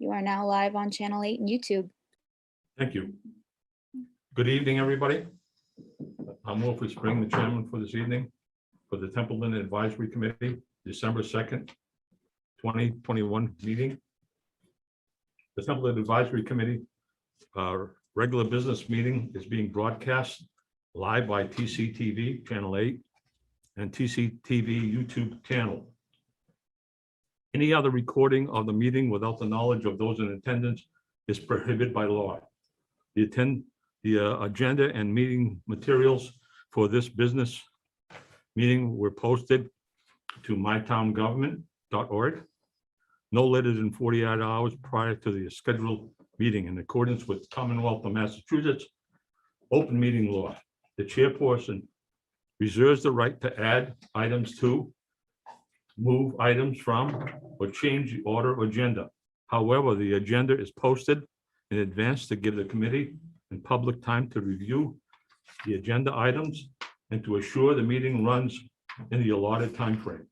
You are now live on Channel 8 and YouTube. Thank you. Good evening, everybody. I'm Wilfred Spring, the chairman for this evening for the Templeton Advisory Committee, December 2nd, 2021 meeting. The Templeton Advisory Committee regular business meeting is being broadcast live by TCTV Channel 8 and TCTV YouTube channel. Any other recording of the meeting without the knowledge of those in attendance is prohibited by law. The agenda and meeting materials for this business meeting were posted to mytowngovernment.org no later than 48 hours prior to the scheduled meeting in accordance with Commonwealth of Massachusetts open meeting law. The chairperson reserves the right to add items to, move items from, or change the order of agenda. However, the agenda is posted in advance to give the committee and public time to review the agenda items and to assure the meeting runs in the allotted time frame.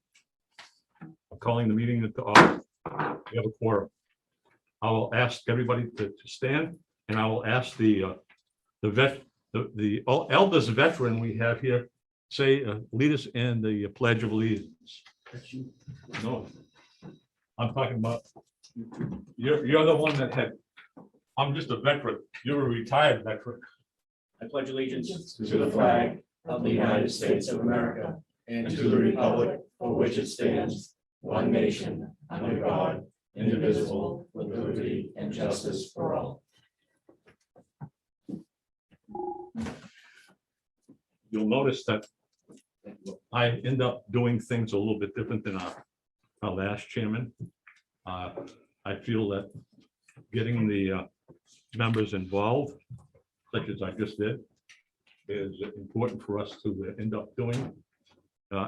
I'm calling the meeting to order. We have a quorum. I will ask everybody to stand, and I will ask the eldest veteran we have here say lead us in the Pledge of Allegiance. No, I'm talking about you're the one that had. I'm just a veteran. You're a retired veteran. I pledge allegiance to the flag of the United States of America and to the republic for which it stands, one nation, under God, indivisible, with liberty and justice for all. You'll notice that I end up doing things a little bit different than our last chairman. I feel that getting the members involved, such as I just did, is important for us to end up doing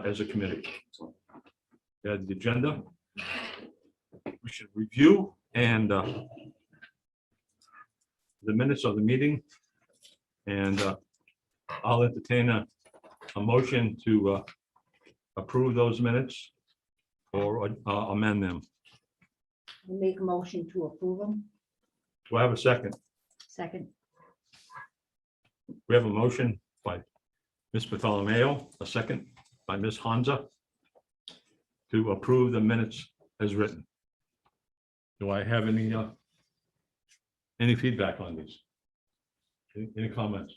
as a committee. The agenda we should review, and the minutes of the meeting, and I'll entertain a motion to approve those minutes or amend them. Make a motion to approve them. Do I have a second? Second. We have a motion by Ms. Bartolomeo, a second by Ms. Hansa to approve the minutes as written. Do I have any feedback on these? Any comments?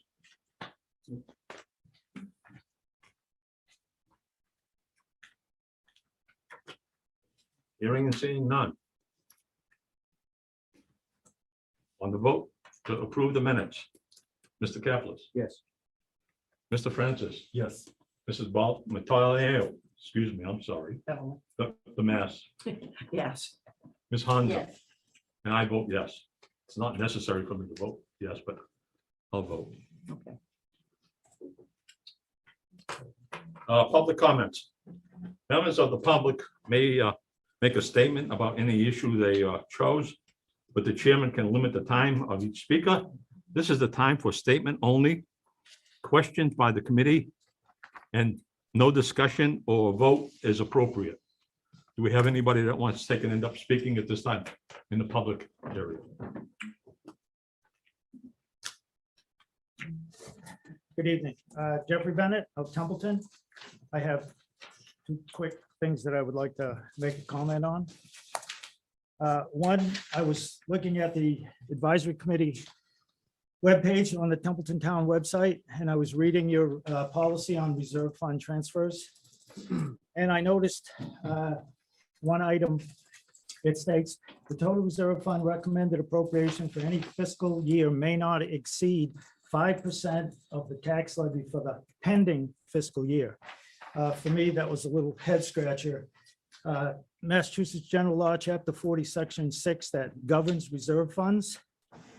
Hearing and seeing none. On the vote to approve the minutes, Mr. Caplis. Yes. Mr. Francis. Yes. Mrs. Bartolomeo, excuse me, I'm sorry. The mass. Yes. Ms. Hansa. Yes. And I vote yes. It's not necessary for me to vote yes, but I'll vote. Okay. Public comments. Members of the public may make a statement about any issue they chose, but the chairman can limit the time of each speaker. This is the time for statement only, questions by the committee, and no discussion or vote is appropriate. Do we have anybody that wants to take and end up speaking at this time in the public area? Good evening. Jeffrey Bennett of Templeton. I have two quick things that I would like to make a comment on. One, I was looking at the advisory committee webpage on the Templeton Town website, and I was reading your policy on reserve fund transfers. And I noticed one item, it states, the total reserve fund recommended appropriation for any fiscal year may not exceed 5% of the tax levy for the pending fiscal year. For me, that was a little head scratcher. Massachusetts General Law, Chapter 40, Section 6, that governs reserve funds.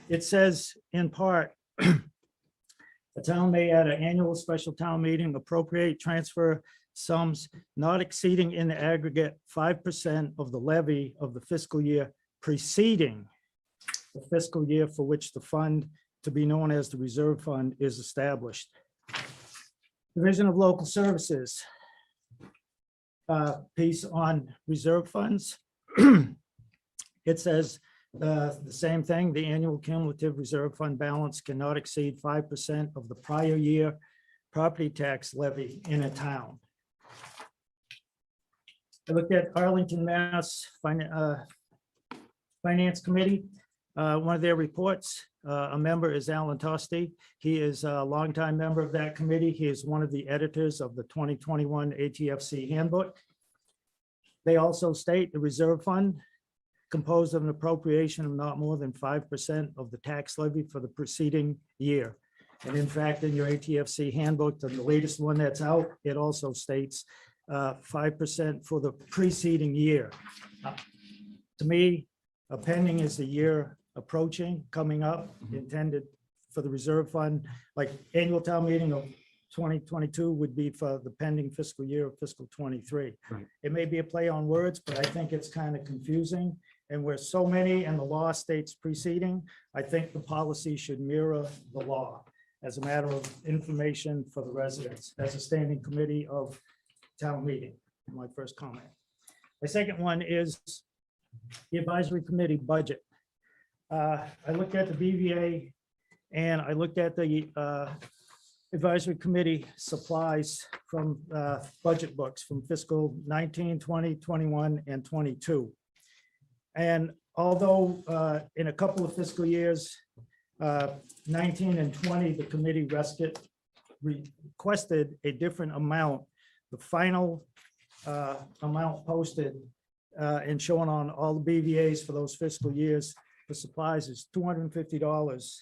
It says in part, the town may at an annual special town meeting appropriate transfer sums not exceeding in the aggregate 5% of the levy of the fiscal year preceding the fiscal year for which the fund to be known as the reserve fund is established. Division of Local Services. Piece on reserve funds. It says the same thing, the annual cumulative reserve fund balance cannot exceed 5% of the prior year property tax levy in a town. I looked at Arlington, Mass. Finance Committee. One of their reports, a member is Alan Tosti. He is a longtime member of that committee. He is one of the editors of the 2021 ATFC handbook. They also state the reserve fund composed of an appropriation of not more than 5% of the tax levy for the preceding year. And in fact, in your ATFC handbook, the latest one that's out, it also states 5% for the preceding year. To me, a pending is the year approaching, coming up, intended for the reserve fund, like annual town meeting of 2022 would be for the pending fiscal year of fiscal 23. Right. It may be a play on words, but I think it's kind of confusing. And where so many and the law states preceding, I think the policy should mirror the law as a matter of information for the residents as a standing committee of town meeting. My first comment. My second one is the advisory committee budget. I looked at the BVA and I looked at the advisory committee supplies from budget books from fiscal 19, 20, 21, and 22. And although in a couple of fiscal years, 19 and 20, the committee requested a different amount. The final amount posted and shown on all the BVAs for those fiscal years for supplies is $250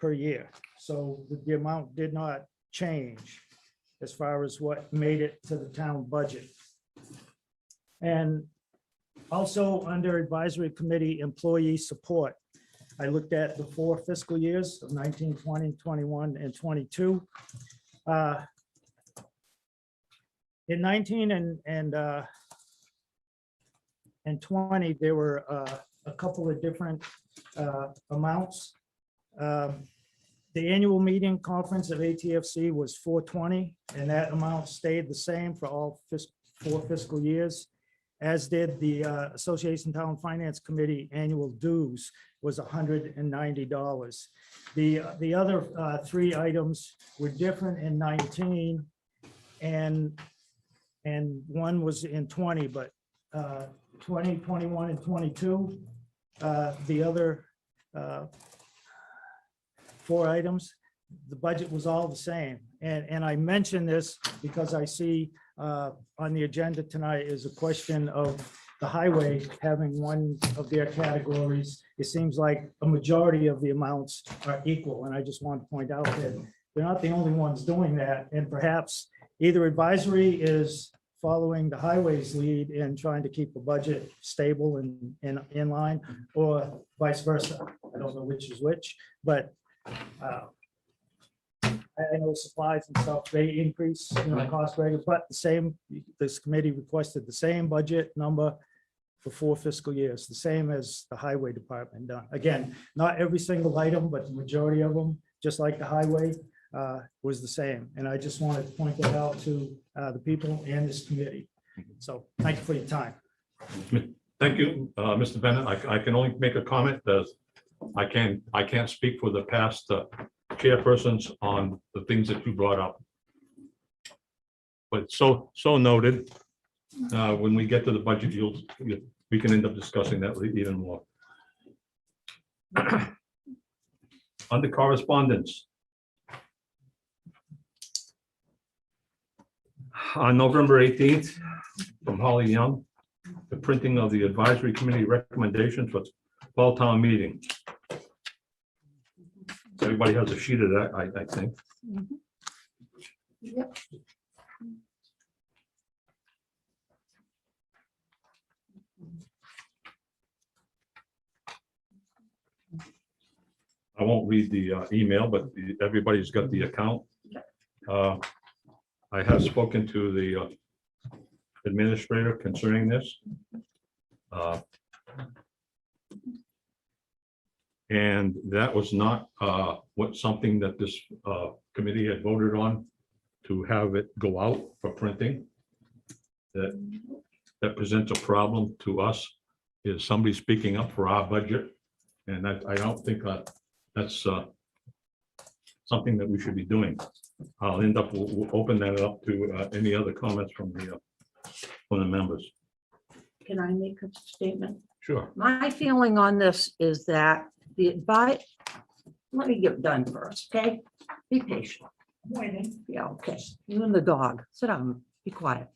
per year. So the amount did not change as far as what made it to the town budget. And also under advisory committee employee support, I looked at the 4 fiscal years of 19, 20, 21, and 22. In 19 and 20, there were a couple of different amounts. The annual meeting conference of ATFC was $420, and that amount stayed the same for all 4 fiscal years, as did the Association Town Finance Committee annual dues was $190. The other 3 items were different in 19, and one was in 20, but 20, 21, and 22, the other 4 items, the budget was all the same. And I mention this because I see on the agenda tonight is a question of the highway having one of their categories. It seems like a majority of the amounts are equal. And I just want to point out that they're not the only ones doing that. And perhaps either advisory is following the highway's lead in trying to keep the budget stable and in line, or vice versa. I don't know which is which, but I know supplies and stuff, they increase, cost rate, but this committee requested the same budget number for 4 fiscal years, the same as the highway department done. Again, not every single item, but the majority of them, just like the highway, was the same. And I just wanted to point that out to the people and this committee. So thank you for your time. Thank you, Mr. Bennett. I can only make a comment that I can't speak for the past chairpersons on the things that you brought up. But so noted. When we get to the budget, we can end up discussing that even more. Under correspondence. On November 18th, from Holly Young, the printing of the advisory committee recommendations for fall town meeting. Everybody has a sheet of that, I think. Yep. I won't read the email, but everybody's got the account. I have spoken to the administrator concerning this. And that was not something that this committee had voted on, to have it go out for printing. That presents a problem to us, is somebody speaking up for our budget And I don't think that's something that we should be doing. I'll end up, we'll open that up to any other comments from the members. Can I make a statement? Sure. My feeling on this is that let me get done first, okay? Be patient. Waiting. Yeah, okay. You and the dog, sit down, be quiet.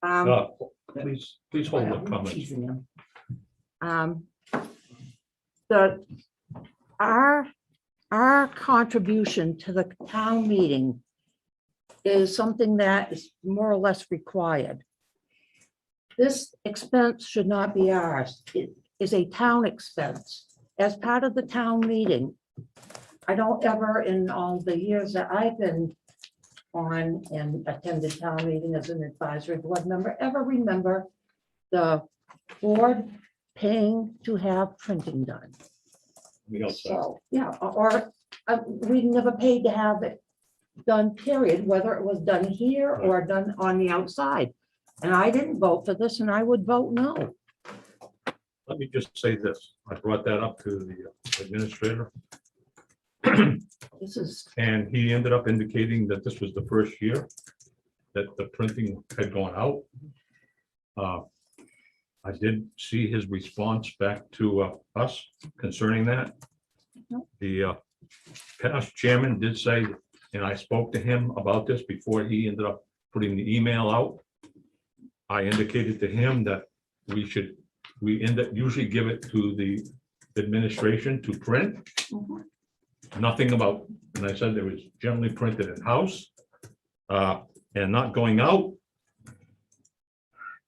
Please hold the I'm comments. teasing him. Our contribution to the town meeting is something that is more or less required. This expense should not be ours. It is a town expense. As part of the town meeting, I don't ever, in all the years that I've been on and attended town meeting as an advisory board member, ever remember the board paying to have printing done. So, yeah, or we never paid to have it done, period, whether it was done here or done on the outside. And I didn't vote for this, and I would vote no. Let me just say this. I brought that up to the administrator. This is, And he ended up indicating that this was the first year that the printing had gone out. I did see his response back to us concerning that. The past chairman did say, and I spoke to him about this before he ended up putting the email out. I indicated to him that we end up usually give it to the administration to print. Nothing about, and I said it was generally printed in-house and not going out.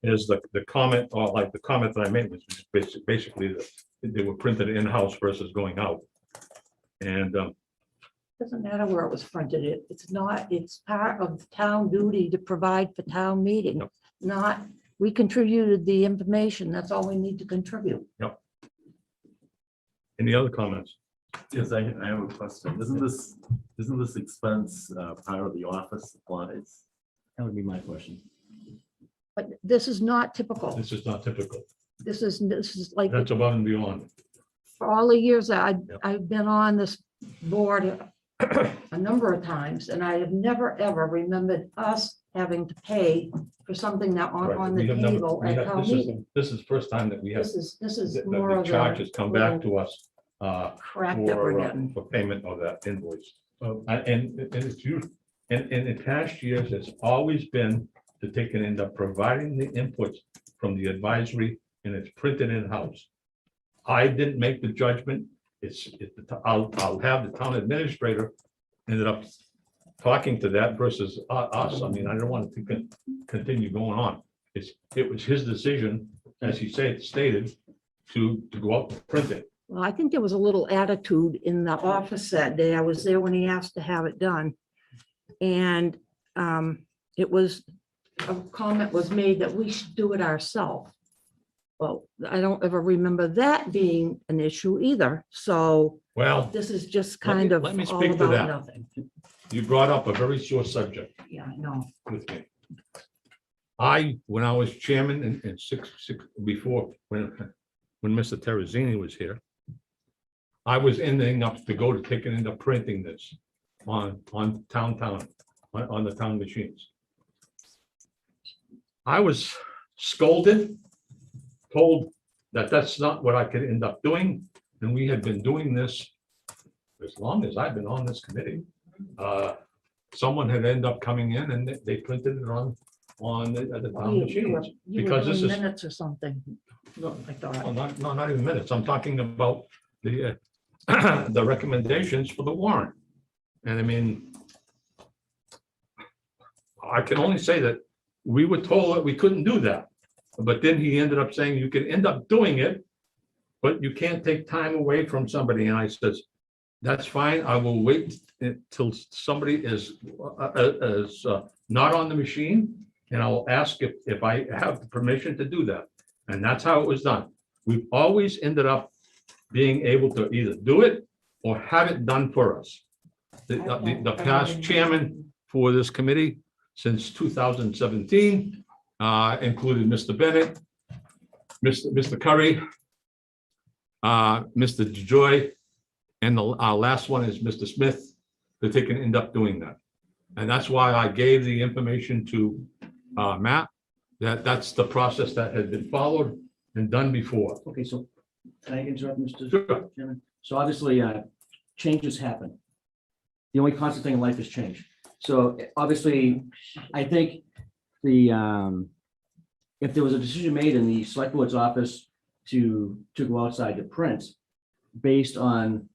Is the comment, or like the comment that I made was basically that they were printed in-house versus going out. And doesn't matter where it was printed. It's not, it's part of the town duty to provide for town meeting. Yep. Not, we contributed the information. That's all we need to contribute. any other comments? Yes, I have a question. Isn't this expense part of the office supplies? That would be my question. But this is not typical. This is not typical. This is like, That's above and beyond. for all the years that Yep. I've been on this board a number of times, and I have never, ever remembered us having to pay for something that Right, on we the have never- table we at have- town this is- meeting. This is the first time that we have, This is the more of charge the has come back to us crap that we're getting. for payment of that invoice. And it's used, and in past years, it's always been to take and end up providing the inputs from the advisory, and it's printed in-house. I didn't make the judgment. I'll have the town administrator ended up talking to that versus us. I mean, I don't want to continue going on. It was his decision, as he stated, to go out and print it. Well, I think there was a little attitude in the office that day. I was there when he asked to have it done. And it was, a comment was made that we should do it ourselves. Well, I don't ever remember that being an issue either. So Well, this is just Let me- kind of let me all speak to about that. nothing. you brought up a very sore subject Yeah, I know. with me. When I was chairman in six before, when Mr. Terrazini was here, I was ending up to go to taking into printing this on the town machines. I was scolded, told that that's not what I could end up doing, and we had been doing this as long as I've been on this committee. Someone had ended up coming in and they printed it on the town machines. You were Because this doing is- minutes or something. Look, I Well, thought, not even minutes. I'm talking about the the recommendations for the warrant. And I mean, I can only say that we were told that we couldn't do that. But then he ended up saying you can end up doing it, but you can't take time away from somebody. And I says, that's fine. I will wait until somebody is not on the machine. And I will ask if I have the permission to do that. And that's how it was done. We've always ended up being able to either do it or have it done for us. The past chairman for this committee since 2017 included Mr. Bennett, Mr. Curry, Mr. DeJoy, and our last one is Mr. Smith, that they can end up doing that. And that's why I gave the information to Matt, that's the process that has been followed and done before. Okay, so can I interrupt, Mr. Sure. Chairman? So obviously, changes happen. The only constant thing in life is change. So obviously, I think if there was a decision made in the select board's office to go outside to print based on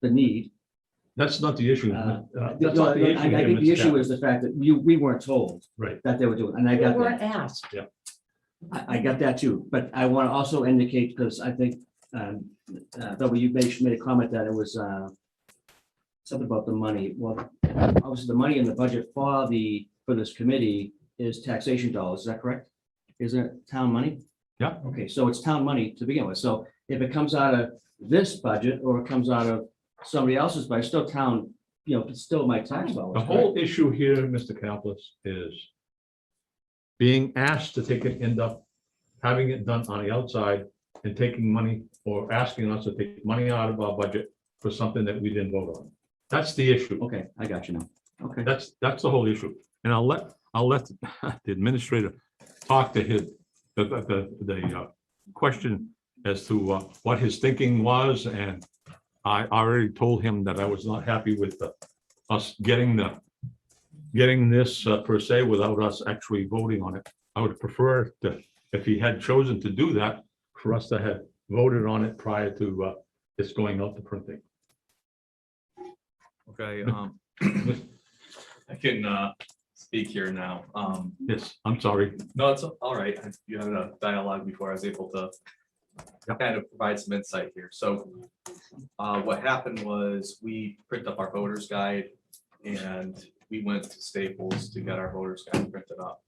the need. That's not the issue. No, That's not the issue I here, think the Mr. issue Captain. is the fact that we weren't told Right. that they were doing, and I We got weren't that. asked. I got that too, but I want to also indicate, because I think you made a comment that it was something about the money. Well, obviously, the money in the budget for this committee is taxation dollars. Is that correct? Isn't it town money? Yeah. Okay, so it's town money to begin with. So if it comes out of this budget or it comes out of somebody else's budget, still town, it's still my tax dollars. The whole issue here, Mr. Caplis, is being asked to take it, end up having it done on the outside and taking money or asking us to take money out of our budget for something that we didn't vote on. That's the issue. Okay, I got you now. Okay. That's the whole issue. And I'll let the administrator talk to the question as to what his thinking was. And I already told him that I was not happy with us getting this per se without us actually voting on it. I would prefer to, if he had chosen to do that, for us to have voted on it prior to this going out to printing. Okay, I can speak here now. Yes, I'm sorry. No, it's all right. You had a dialogue before I was able to kind of provide some insight here. So what happened was we printed up our voter's guide and we went to Staples to get our voter's guide printed up.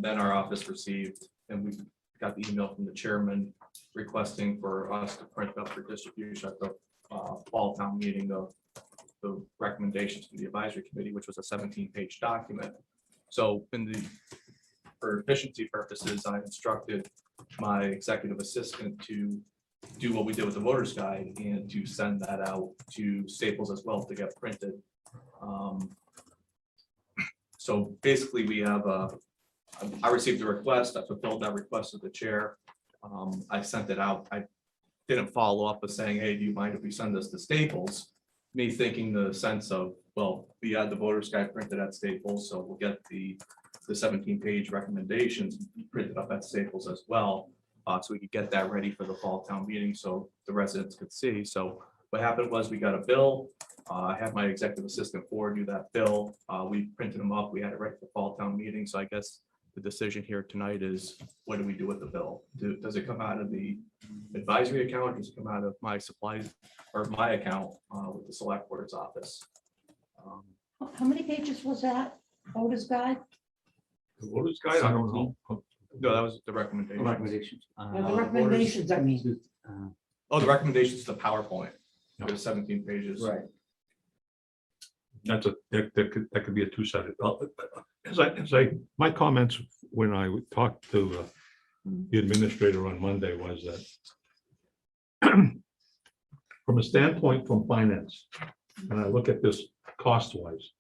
Then our office received, and we got the email from the chairman requesting for us to print up for distribution at the fall town meeting, the recommendations from the advisory committee, which was a 17-page document. So for efficiency purposes, I instructed my executive assistant to do what we did with the voter's guide and to send that out to Staples as well to get printed. So basically we have I received a request, I fulfilled that request with the chair. I sent it out. I didn't follow up with saying, hey, do you mind if we send this to Staples? Me thinking the sense of, well, we had the voter's guide printed at Staples, so we'll get the 17-page recommendations printed up at Staples as well. So we could get that ready for the fall town meeting so the residents could see. So what happened was we got a bill. I had my executive assistant forward you that bill. We printed them up. We had it ready for the fall town meeting. So I guess the decision here tonight is, what do we do with the bill? Does it come out of the advisory account? Does it come out of my supplies or my account with the select board's office? How many pages was that? Voter's guide? The voter's guide, I don't know. No, that was the recommendation. Recommendations. The recommendations, I mean. Oh, the recommendations, the PowerPoint. There's 17 pages. Right. That could be a two-sided. My comments when I talked to the administrator on Monday was that from a standpoint from finance, and I look at this cost-wise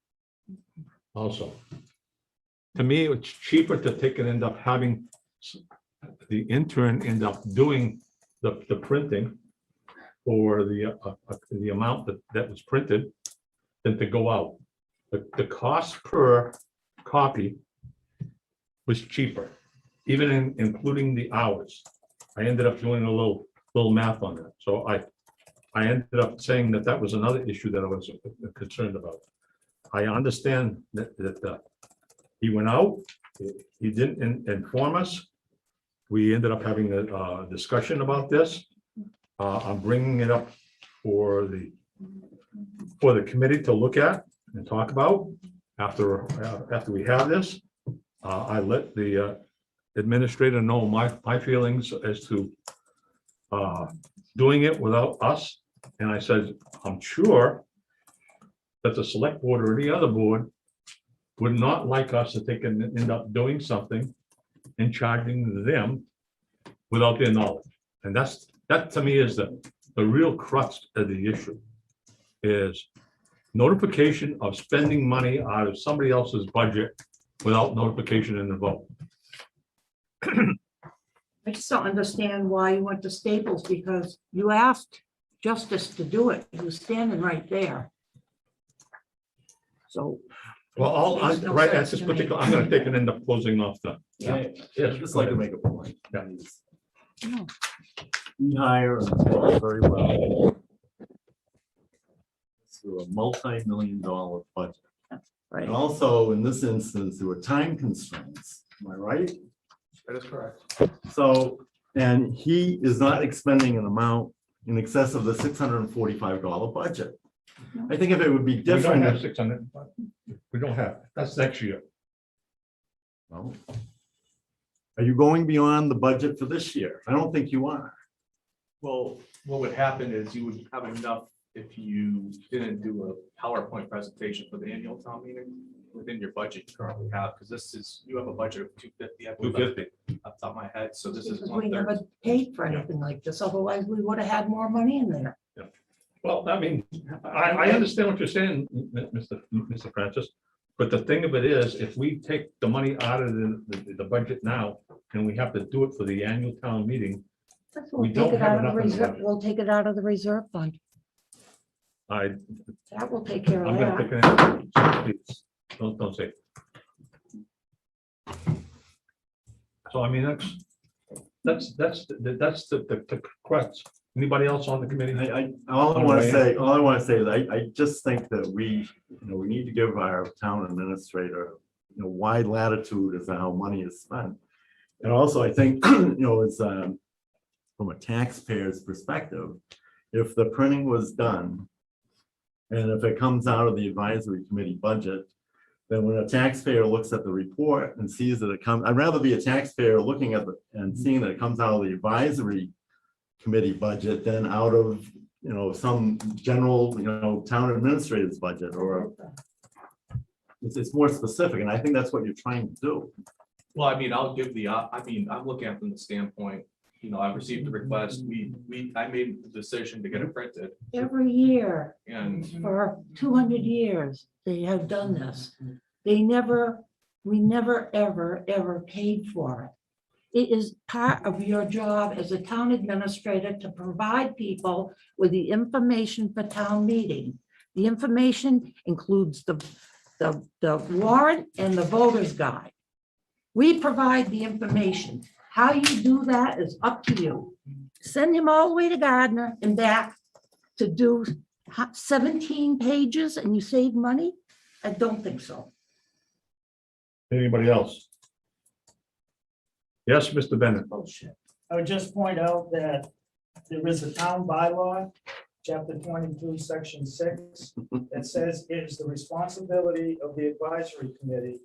also, to me, it's cheaper to take and end up having the intern end up doing the printing for the amount that was printed than to go out. The cost per copy was cheaper, even including the hours. I ended up doing a little math on that. So I ended up saying that was another issue that I was concerned about. I understand that he went out, he didn't inform us. We ended up having a discussion about this. I'm bringing it up for the committee to look at and talk about after we have this. I let the administrator know my feelings as to doing it without us. And I said, I'm sure that the select board or any other board would not like us to take and end up doing something and charging them without their knowledge. And that's That to me is the real crux of the issue. Is notification of spending money out of somebody else's budget without notification in the vote. I just don't understand why you went to Staples, because you asked Justice to do it. He was standing right there. So. Well, Makes no right at sense this to me. particular, I'm gonna take it into closing off the. I'd just like to make a point. Yeah. No. We hire and pay very well. Through a multi-million-dollar budget. Right. And also, in this instance, there were time constraints. Am I right? That is correct. So, and he is not expending an amount in excess of the $645 budget. I think if it would be We don't different, have 600. We don't have, that's next year. well, are you going beyond the budget for this year? I don't think you are. Well, what would happen is you would have enough if you didn't do a PowerPoint presentation for the annual town meeting within your budget you currently have, because this is, you have a budget of 250. I believe, 250. off the top of my head, so this is Because we 1/3. never paid for anything like this, otherwise we would have had more money in there. Well, I mean, I understand what you're saying, Mr. Francis, but the thing of it is, if we take the money out of the budget now, and we have to do it for the annual town meeting, We'll We take don't it have out of the enough in the reserve. budget. We'll take it out of the reserve fund. I'm That will take care of gonna that. pick it. Don't say. So I mean, that's the crux. Anybody else on the committee? All I want to say is I just think that we need to give our town administrator, wide latitude as to how money is spent. And also, I think, it's from a taxpayer's perspective, if the printing was done and if it comes out of the advisory committee budget, then when a taxpayer looks at the report and sees that it comes, I'd rather be a taxpayer looking at and seeing that it comes out of the advisory committee budget than out of, some general, town administrator's budget, or it's more specific. And I think that's what you're trying to do. Well, I mean, I'll give the, I'm looking at it from the standpoint, I received a request, I made the decision to get it printed, Every year and for 200 years, they have done this. We never, ever paid for it. It is part of your job as a town administrator to provide people with the information for town meeting. The information includes the warrant and the voter's guide. We provide the information. How you do that is up to you. Send him all the way to Gardner and back to do 17 pages and you save money? I don't think so. Anybody else? Yes, Mr. Bennett. Bullshit. I would just point out that there is a town bylaw, chapter 22, section 6, that says it is the responsibility of the advisory committee,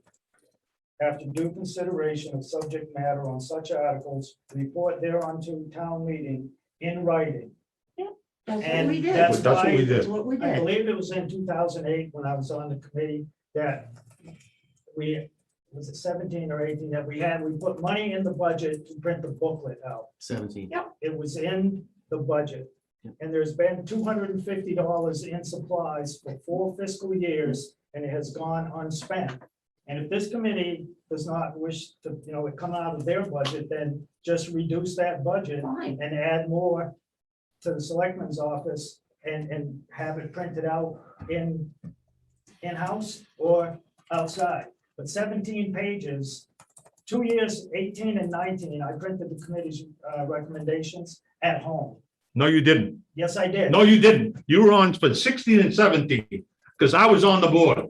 after due consideration of subject matter on such articles, report thereunto town meeting in writing. That's what And we did. that's That's what we why, did. That's what we I did. believe it was in 2008 when I was on the committee that was it 17 or 18 that we put money in the budget to print the booklet out. 17. It was in the budget. And there's been $250 in supplies for 4 fiscal years, and it has gone unspent. And if this committee does not wish to, it come out of their budget, then just reduce that budget Fine. and add more to the selectman's office and have it printed out in-house or outside. But 17 pages, 2 years, 18 and 19, I printed the committee's recommendations at home. No, you didn't. Yes, I did. No, you didn't. You were on for 16 and 17, because I was on the board.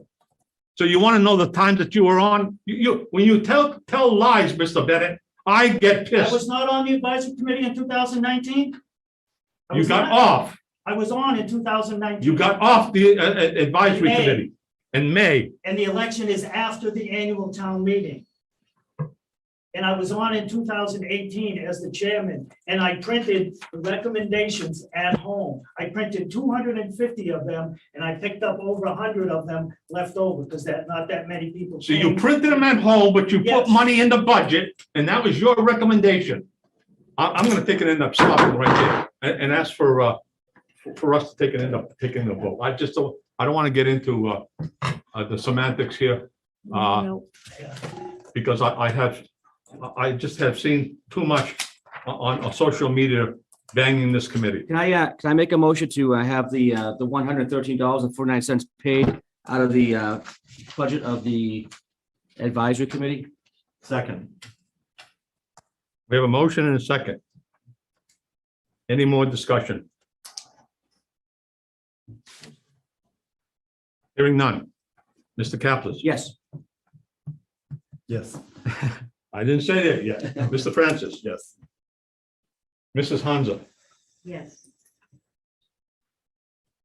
So you want to know the times that you were on? When you tell lies, Mr. Bennett, I get I pissed. was not on the advisory committee in 2019. You got off. I was on in 2019. You got off the advisory May. committee in May. And the election is after the annual town meeting. And I was on in 2018 as the chairman, and I printed the recommendations at home. I printed 250 of them, and I picked up over 100 of them left over, because not that many people. So you came. printed them at home, but you put Yes. money in the budget, and that was your recommendation. I'm gonna take it, end up stopping right there and ask for us to take it, end up taking the vote. I don't want to get into the semantics here, No. because I just have seen too much on social media banging this committee. Can I make a motion to have the $113.49 paid out of the budget of the advisory committee? Second. We have a motion and a second. Any more discussion? Hearing none. Mr. Caplis? Yes. Yes. I didn't say that yet. Mr. Francis? Yes. Mrs. Hansa? Yes.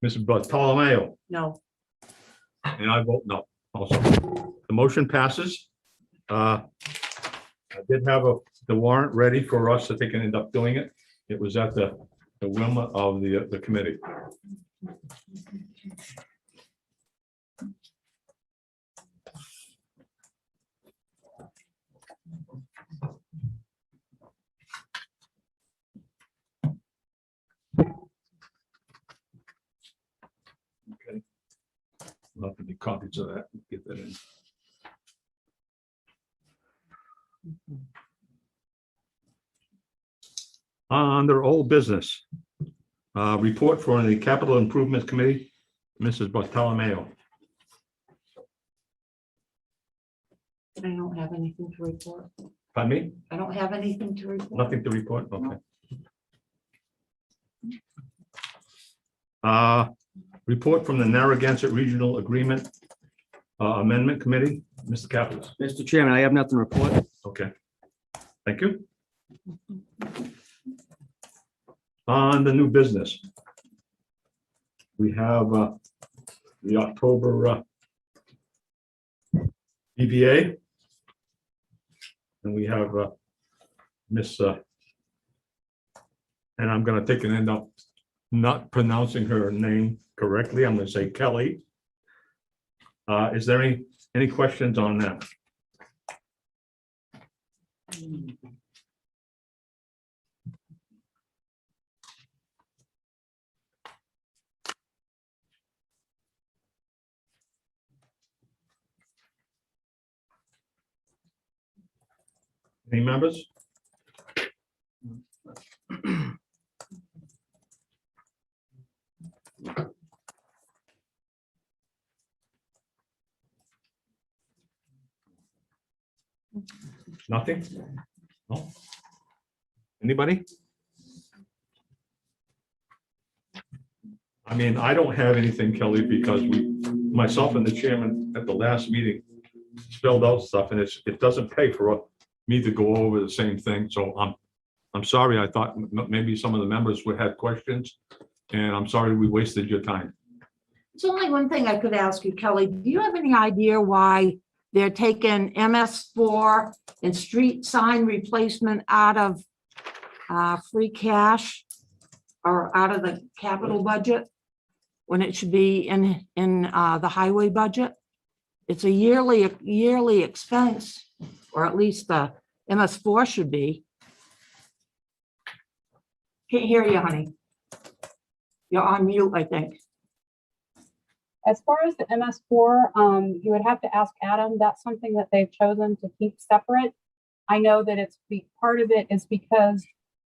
Mrs. Bartolomeo? No. And I vote no also. The motion passes. I did have the warrant ready for us that they can end up doing it. It was at the whim of the committee. Okay. I'll have to be copies of that. Get that in. Under old business, report for the Capital Improvement Committee, Mrs. Bartolomeo. I don't have anything to report. Pardon me? I don't have anything to report. Nothing to report? Okay. Report from the Narragansett Regional Agreement Amendment Committee, Mr. Caplis. Mr. Chairman, I have nothing to report. Okay. Thank you. On the new business, we have the October EVA. And we have Miss, and I'm going to take an end up not pronouncing her name correctly. I'm going to say Kelly. Is there any questions on that? Any members? Nothing? No? Anybody? I mean, I don't have anything, Kelly, because myself and the chairman at the last meeting spelled out stuff, and it doesn't pay for me to go over the same thing. So I'm sorry. I thought maybe some of the members would have questions, and I'm sorry we wasted your time. It's only one thing I could ask you, Kelly. Do you have any idea why they're taking MS4 and street sign replacement out of free cash or out of the capital budget when it should be in the highway budget? It's a yearly expense, or at least the MS4 should be. Can't hear you, honey. You're on mute, I think. As far as the MS4, you would have to ask Adam. That's something that they've chosen to keep separate. I know that part of it is because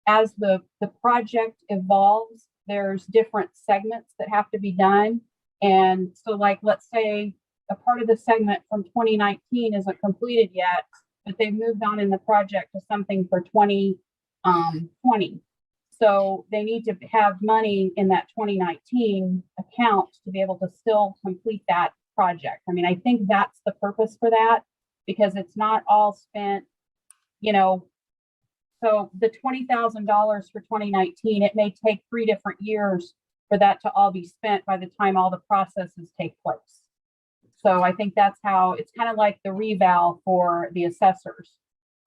as the project evolves, there's different segments that have to be done. And so, like, let's say a part of the segment from 2019 isn't completed yet, but they've moved on in the project to something for 2020. So they need to have money in that 2019 account to be able to still complete that project. I mean, I think that's the purpose for that, because it's not all spent, so the $20,000 for 2019, it may take 3 different years for that to all be spent by the time all the processes take place. So I think that's how it's kind of like the reval for the assessors.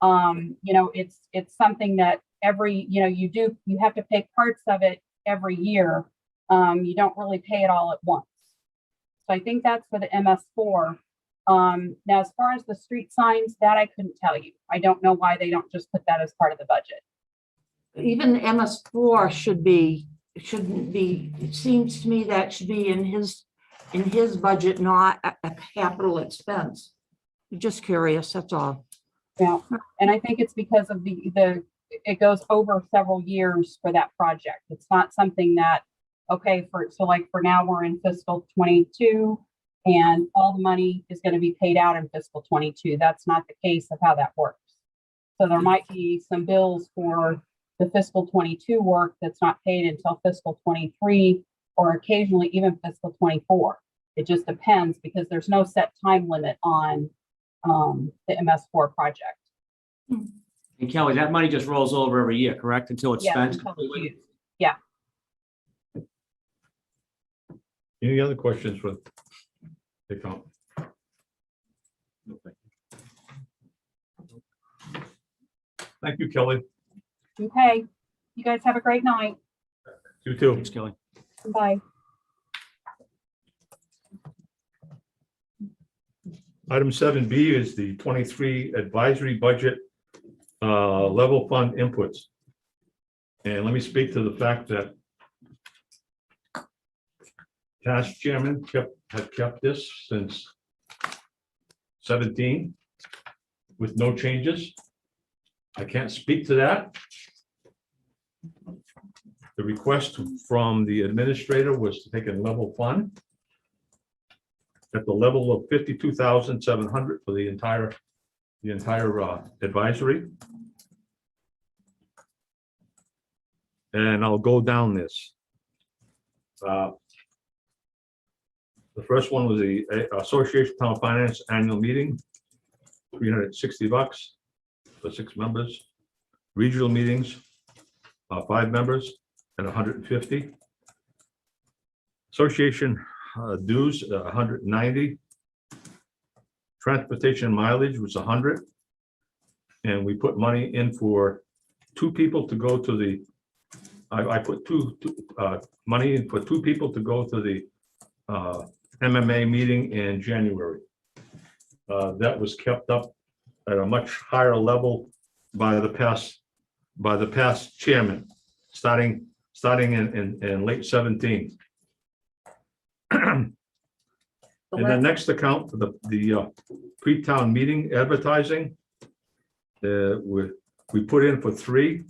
It's something that you have to pay parts of it every year. You don't really pay it all at once. So I think that's for the MS4. Now, as far as the street signs, that I couldn't tell you. I don't know why they don't just put that as part of the budget. even MS4 shouldn't be, it seems to me that should be in his budget, not a capital expense. Just curious, that's all. Yeah, and I think it's because of it goes over several years for that project. It's not something that, okay, for now, we're in fiscal 22 and all the money is going to be paid out in fiscal 22. That's not the case of how that works. So there might be some bills for the fiscal 22 work that's not paid until fiscal 23 or occasionally even fiscal 24. It just depends because there's no set time limit on the MS4 project. And Kelly, that money just rolls over every year, correct? Until it's Yes, spent? until it's used. Any other questions for the account? No, thank you. Thank you, Kelly. Okay, you guys have a great night. You too. Thanks, Kelly. Bye. Item 7B is the 23 advisory budget level fund inputs. And let me speak to the fact that past chairman had kept this since 17 with no changes. I can't speak to that. The request from the administrator was to take a level fund at the level of 52,700 for the entire advisory. And I'll go down this. The first one was the Association of Town Finance Annual Meeting, $360 for 6 members. Regional meetings, 5 members and 150. Association dues, 190. Transportation mileage was 100. And we put money in for 2 people to go to the, I put money in for 2 people to go to the MMA meeting in January. That was kept up at a much higher level by the past chairman, starting in late 17. In the next account, the pre-town meeting advertising, we put in for 3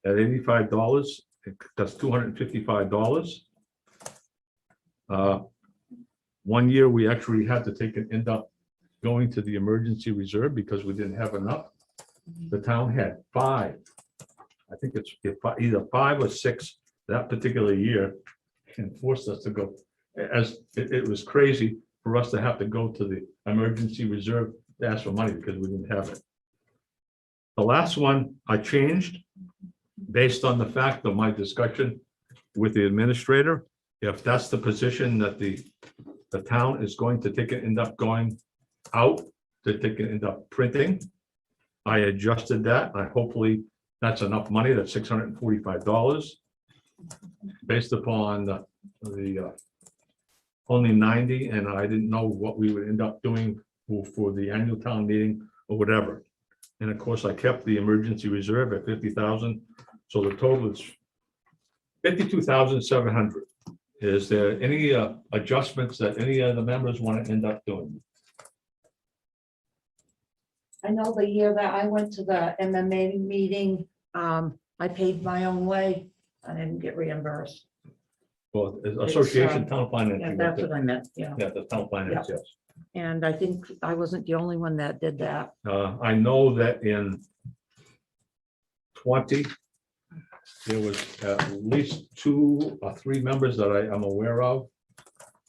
at $85. That's $255. 1 year, we actually had to end up going to the emergency reserve because we didn't have enough. The town had 5. I think it's either 5 or 6 that particular year, and forced us to go. As it was crazy for us to have to go to the emergency reserve to ask for money because we didn't have it. The last one I changed based on the fact of my discussion with the administrator. If that's the position that the town is going to end up going out to end up printing, I adjusted that. Hopefully that's enough money. That's $645 based upon the only 90, and I didn't know what we would end up doing for the annual town meeting or whatever. And of course, I kept the emergency reserve at 50,000. So the total is 52,700. Is there any adjustments that any of the members want to end up doing? I know the year that I went to the MMA meeting, I paid my own way. I didn't get reimbursed. Well, Association Town Finance. Yeah, that's what I meant, yeah. Yeah, the town finance, yes. And I think I wasn't the only one that did that. I know that in 20, there was at least 2 or 3 members that I am aware of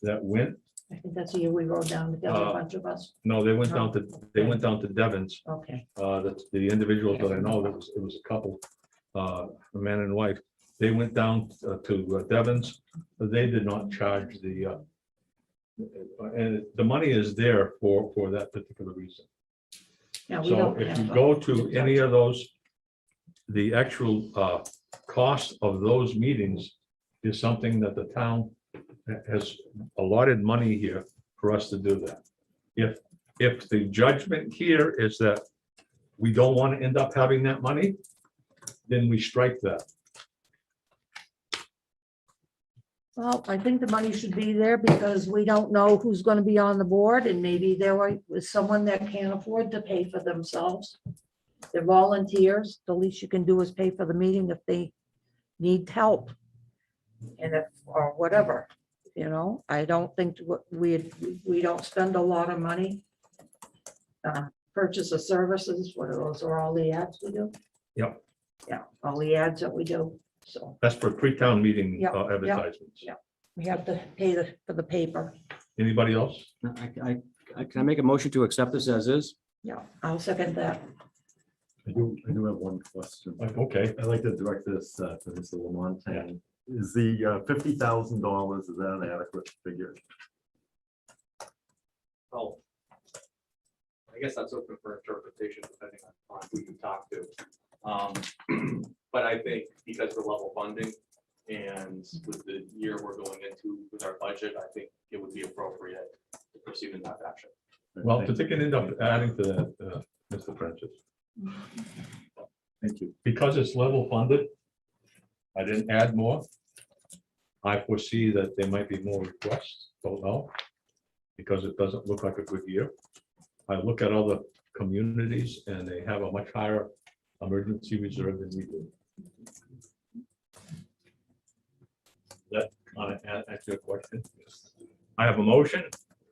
that went. I think that's the year we rode down together, a bunch of us. No, they went down to Devon's. Okay. That's the individuals that I know. It was a couple, a man and wife. They went down to Devon's, but they did not charge the. And the money is there for that particular reason. Yeah, we So don't if you have go to any of those, the actual cost of those meetings is something that the town has allotted money here for us to do that. If the judgment here is that we don't want to end up having that money, Then we strike that. Well, I think the money should be there because we don't know who's gonna be on the board, and maybe there was someone that can't afford to pay for themselves. They're volunteers. The least you can do is pay for the meeting if they need help. And if, or whatever, you know, I don't think we don't spend a lot of money. Purchase of services, what are those, are all the ads we do? Yep. Yeah, all the ads that we do, so That's for pre-town meeting Yep, yep, advertisements. yep. we have to pay for the paper. Anybody else? Can I make a motion to accept this as is? Yeah, I'll second that. I do have one question. Like, okay, I'd like to direct this to Mr. Lamontagne. Is the $50,000, is that an adequate figure? Oh. I guess that's open for interpretation depending on who you talk to. But I think because we're level funding and with the year we're going into with our budget, I think it would be appropriate to proceed in that fashion. well, if they can end up adding to that, Mr. Francis, Thank you. because it's level funded, I didn't add more. I foresee that there might be more requests, don't know, because it doesn't look like a good year. I look at other communities and they have a much higher emergency reserve than we do. That kind of answer your question. I have a motion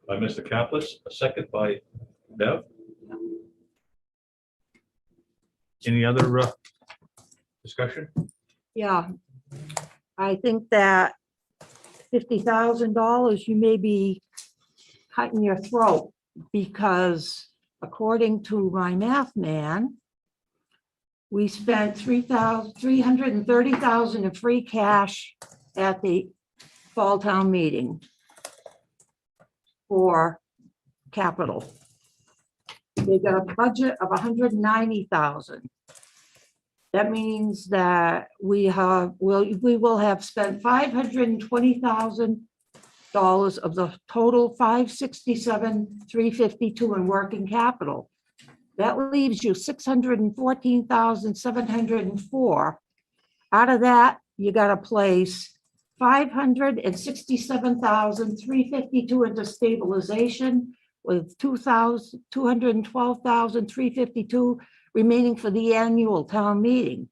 by Mr. Caplis, a second by Bev. Any other discussion? Yeah, I think that $50,000, you may be cutting your throat because according to my math man, we spent $330,000 in free cash at the fall town meeting for capital. They got a budget of $190,000. That means that we will have spent $520,000 of the total $567,352 in working capital. That leaves you $614,704. Out of that, you got to place $567,352 into stabilization with $212,352 remaining for the annual town meeting.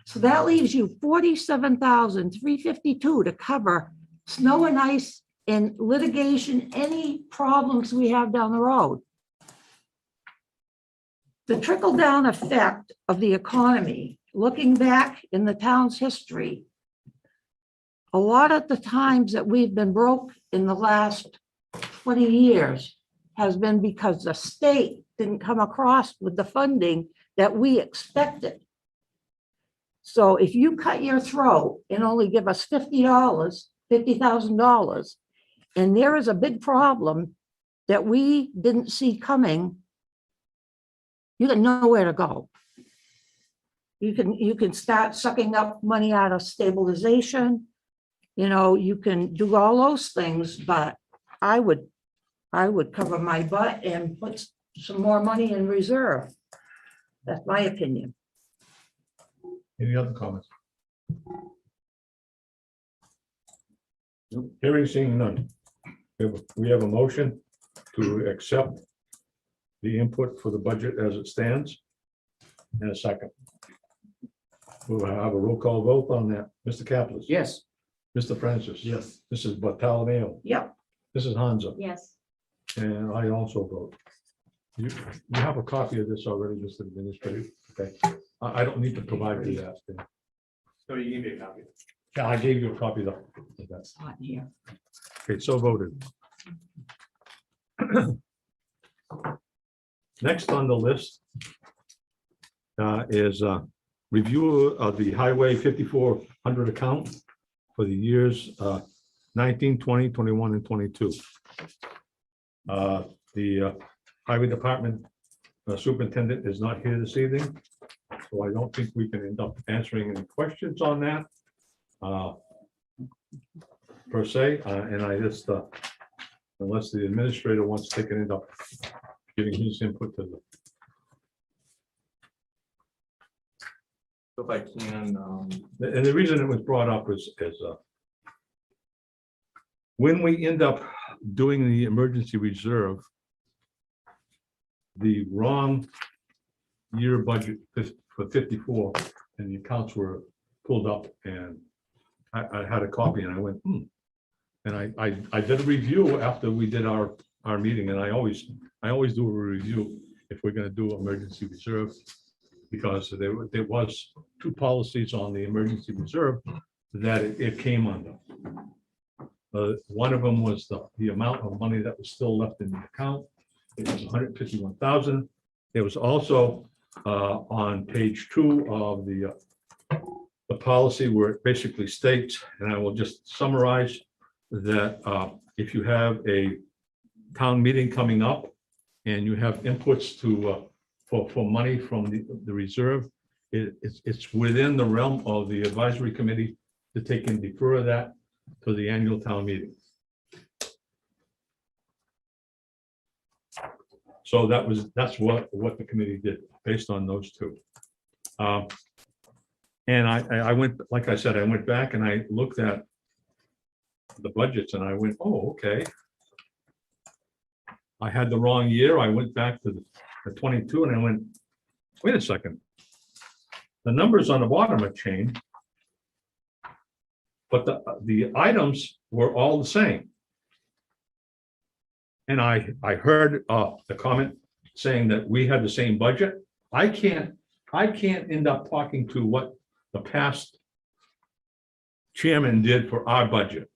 So that leaves you $47,352 to cover snow and ice and litigation, any problems we have down the road. The trickle-down effect of the economy, looking back in the town's history, a lot of the times that we've been broke in the last 20 years has been because the state didn't come across with the funding that we expected. So if you cut your throat and only give us $50,000, and there is a big problem that we didn't see coming, you got nowhere to go. You can start sucking up money out of stabilization. You know, you can do all those things, but I would cover my butt and put some more money in reserve. That's my opinion. Any other comments? Hearing seeing none. We have a motion to accept the input for the budget as it stands. And a second. We'll have a roll call vote on that. Mr. Caplis. Yes. Mr. Francis. Yes. Mrs. Bartolomeo. Yep. Mrs. Hansa. Yes. And I also vote. You have a copy of this already, Mr. Administrator. Okay. I don't need to provide you that. So you gave me a copy. Yeah, I gave you a copy of that. It's hot in here. Okay, so voted. Next on the list is review of the Highway 5400 account for the years 19, 20, 21, and 22. The Highway Department Superintendent is not here this evening, so I don't think we can end up answering any questions on that per se, and I just, unless the administrator wants to take it, end up giving his input to If I can, And the reason it was brought up is when we end up doing the emergency reserve, the wrong year budget for 54, and the accounts were pulled up, and I had a copy, and I went, And I did a review after we did our meeting, and I always do a review if we're gonna do emergency reserve, because there was two policies on the emergency reserve that it came under. One of them was the amount of money that was still left in the account. It was 151,000. It was also on page 2 of the policy where it basically states, and I will just summarize, that if you have a town meeting coming up and you have inputs to for money from the reserve, it's within the realm of the advisory committee to take and defer that to the annual town meeting. So that's what the committee did based on those two. And I went, like I said, I went back and I looked at the budgets and I went, oh, okay. I had the wrong year. I went back to the 22 and I went, wait a second. The numbers on the bottom have changed, but the items were all the same. And I heard the comment saying that we had the same budget. I can't end up talking to what the past chairman did for our budget.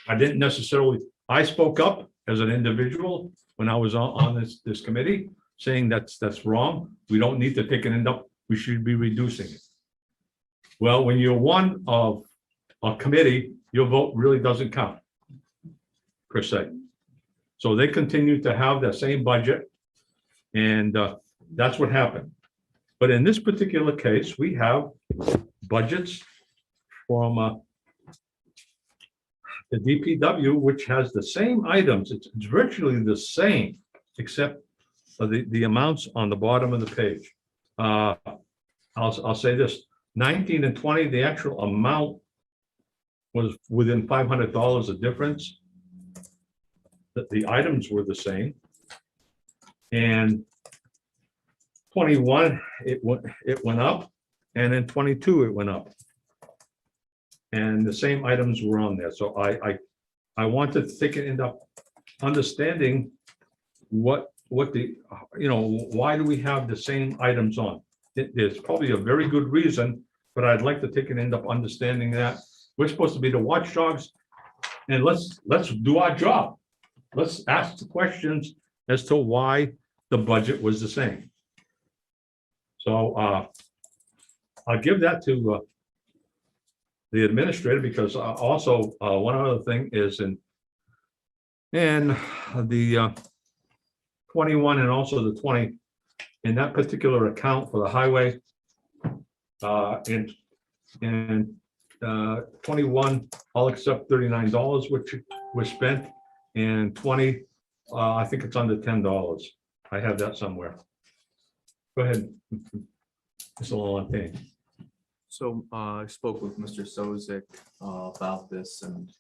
I didn't necessarily, I spoke up as an individual when I was on this committee, saying that's wrong. We don't need to take it end up, we should be reducing it. Well, when you're one of a committee, your vote really doesn't count, per se. So they continue to have the same budget, and that's what happened. But in this particular case, we have budgets from the DPW, which has the same items. It's virtually the same, except for the amounts on the bottom of the page. I'll say this, 19 and 20, the actual amount was within $500 of difference. The items were the same. And 21, it went up, and then 22, it went up. And the same items were on there. So I wanted to take it into understanding what the, why do we have the same items on? There's probably a very good reason, but I'd like to take it into understanding that we're supposed to be the watchdogs, and let's do our job. Let's ask the questions as to why the budget was the same. So I'll give that to the administrator, because also one other thing is in the 21 and also the 20, in that particular account for the highway, in 21, I'll accept $39, which was spent, and 20, I think it's under $10. I have that somewhere. Go ahead, Mr. Lalonte. So I spoke with Mr. Sozik about this, and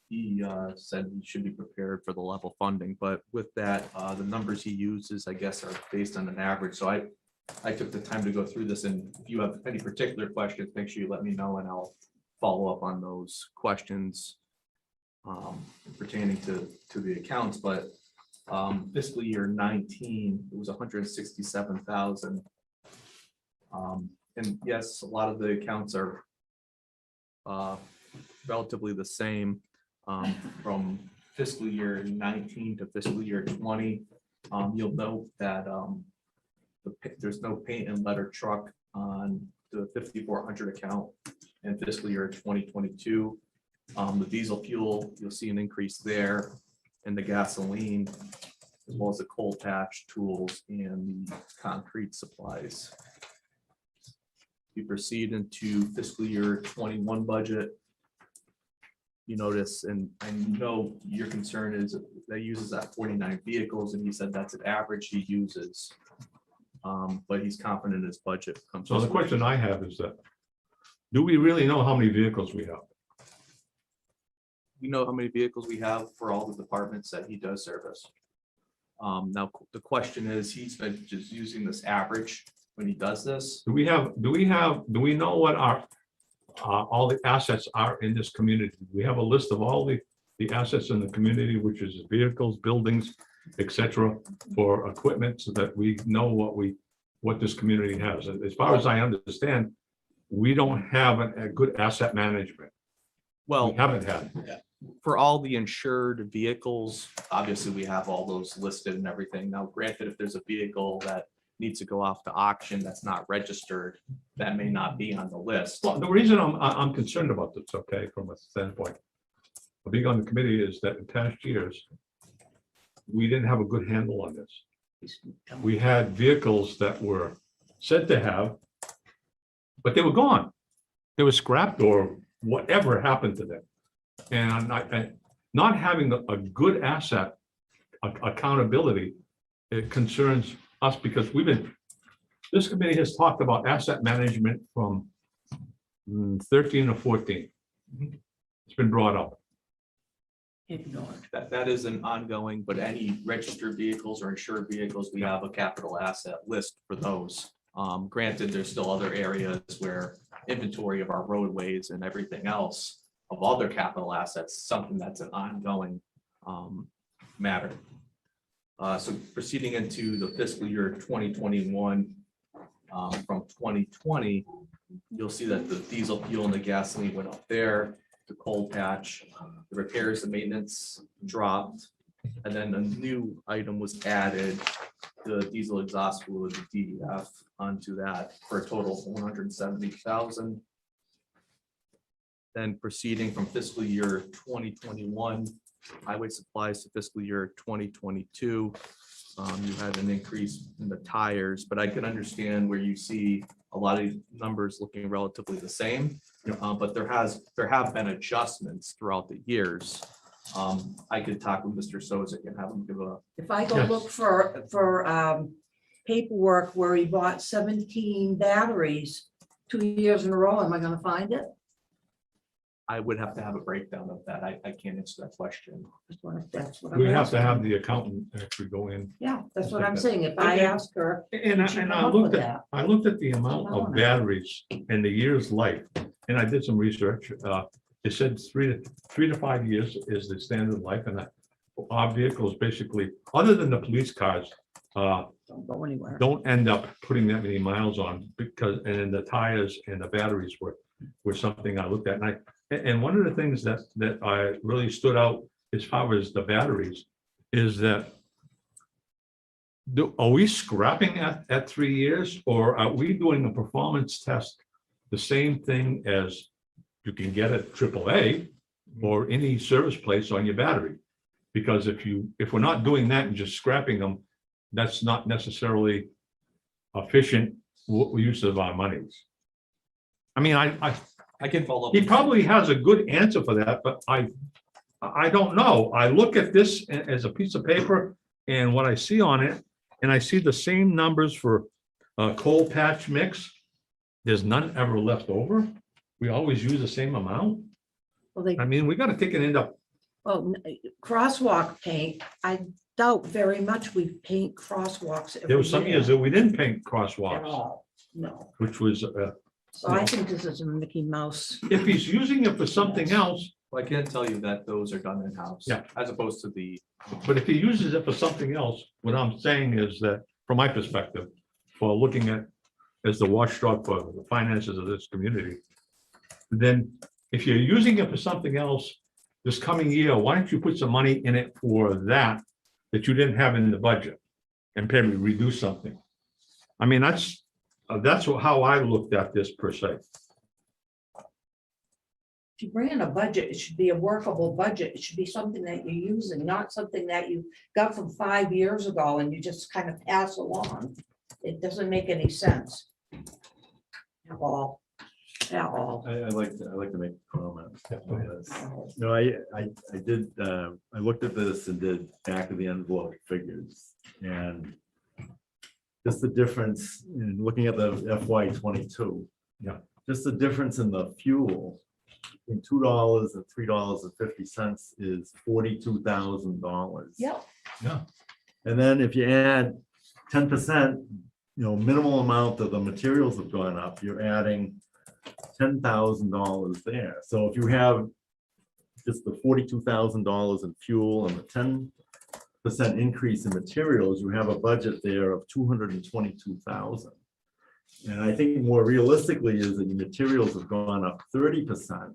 he said he should be prepared for the level funding. But with that, the numbers he uses, I guess, are based on an average. So I took the time to go through this, and if you have any particular questions, make sure you let me know, and I'll follow up on those questions pertaining to the accounts. But fiscal year 19, it was 167,000. And yes, a lot of the accounts are relatively the same from fiscal year 19 to fiscal year 20. You'll note that there's no paint and letter truck on the 5400 account in fiscal year 2022. The diesel fuel, you'll see an increase there, and the gasoline, as well as the coal patch tools and the concrete supplies. We proceed into fiscal year 21 budget. You notice, and I know your concern is that uses that 49 vehicles, and he said that's an average he uses. but he's confident his budget comes. So the question I have is that, do we really know how many vehicles we have? We know how many vehicles we have for all the departments that he does service. Now, the question is, he's been just using this average when he does this. Do we know what our, all the assets are in this community? We have a list of all the assets in the community, which is vehicles, buildings, etc., for equipment, so that we know what this community has. As far as I understand, we don't have a good asset management. Well, We haven't had. for all the insured vehicles, obviously we have all those listed and everything. Now, granted, if there's a vehicle that needs to go off to auction that's not registered, that may not be on the list. Well, the reason I'm concerned about this, okay, from a standpoint of being on the committee, is that in past years, we didn't have a good handle on this. We had vehicles that were said to have, but they were gone. They were scrapped or whatever happened to them. And not having a good asset accountability, it concerns us, because this committee has talked about asset management from 13 or 14. It's been brought up. Ignored. That is an ongoing, but any registered vehicles or insured vehicles, we have a capital asset list for those. Granted, there's still other areas where inventory of our roadways and everything else of other capital assets, something that's an ongoing matter. So proceeding into the fiscal year 2021, from 2020, you'll see that the diesel fuel and the gasoline went up there, the coal patch, the repairs and maintenance dropped, and then a new item was added, the diesel exhaust fluid, the DEF, onto that for a total of 170,000. Then proceeding from fiscal year 2021, highway supplies to fiscal year 2022, you had an increase in the tires, but I can understand where you see a lot of numbers looking relatively the same. But there have been adjustments throughout the years. I could talk with Mr. Sozik and have him give a. If I go Yes. look for paperwork where he bought 17 batteries 2 years in a row, am I gonna find it? I would have to have a breakdown of that. I can't answer that question. That's what I'm We have to asking. have the accountant actually go in. Yeah, that's what I'm saying. If I ask her, And she I come up with looked at, that. I looked at the amount of batteries and the year's life, and I did some research. It said 3 to 5 years is the standard life, and our vehicles basically, other than the police cars, Don't go anywhere. don't end up putting that many miles on, because, and then the tires and the batteries were something I looked at. And one of the things that I really stood out as far as the batteries is that are we scrapping at 3 years, or are we doing a performance test, the same thing as you can get at AAA or any service place on your battery? Because if we're not doing that and just scrapping them, that's not necessarily efficient use of our monies. I mean, I can follow up. he probably has a good answer for that, but I don't know. I look at this as a piece of paper and what I see on it, and I see the same numbers for coal patch mix. There's none ever left over. We always use the same amount. Well, they, I mean, we gotta take it into, crosswalk paint, I doubt very much we paint crosswalks. there every were some years year that we didn't paint At crosswalks, all, no. which was, So I think this is a Mickey Mouse. if he's using it for something else, I can't tell you that those are done in-house. Yeah. As opposed to the. but if he uses it for something else, what I'm saying is that, from my perspective, for looking at as the watchdog for the finances of this community, then if you're using it for something else this coming year, why don't you put some money in it for that you didn't have in the budget and maybe reduce something? I mean, that's how I looked at this per se. If you bring in a budget, it should be a workable budget. It should be something that you're using, not something that you got from 5 years ago and you just kind of pass along. It doesn't make any sense. At all. At all. I'd like to make a comment. on this. No, I did, I looked at this and did back of the envelope figures, and just the difference in looking at the FY 22. Yeah. Just the difference in the fuel in $2 and $3.50 is $42,000. Yep. Yeah. And then if you add 10%, minimal amount of the materials have gone up, you're adding $10,000 there. So if you have just the $42,000 in fuel and the 10% increase in materials, you have a budget there of $222,000. And I think more realistically is that the materials have gone up 30%,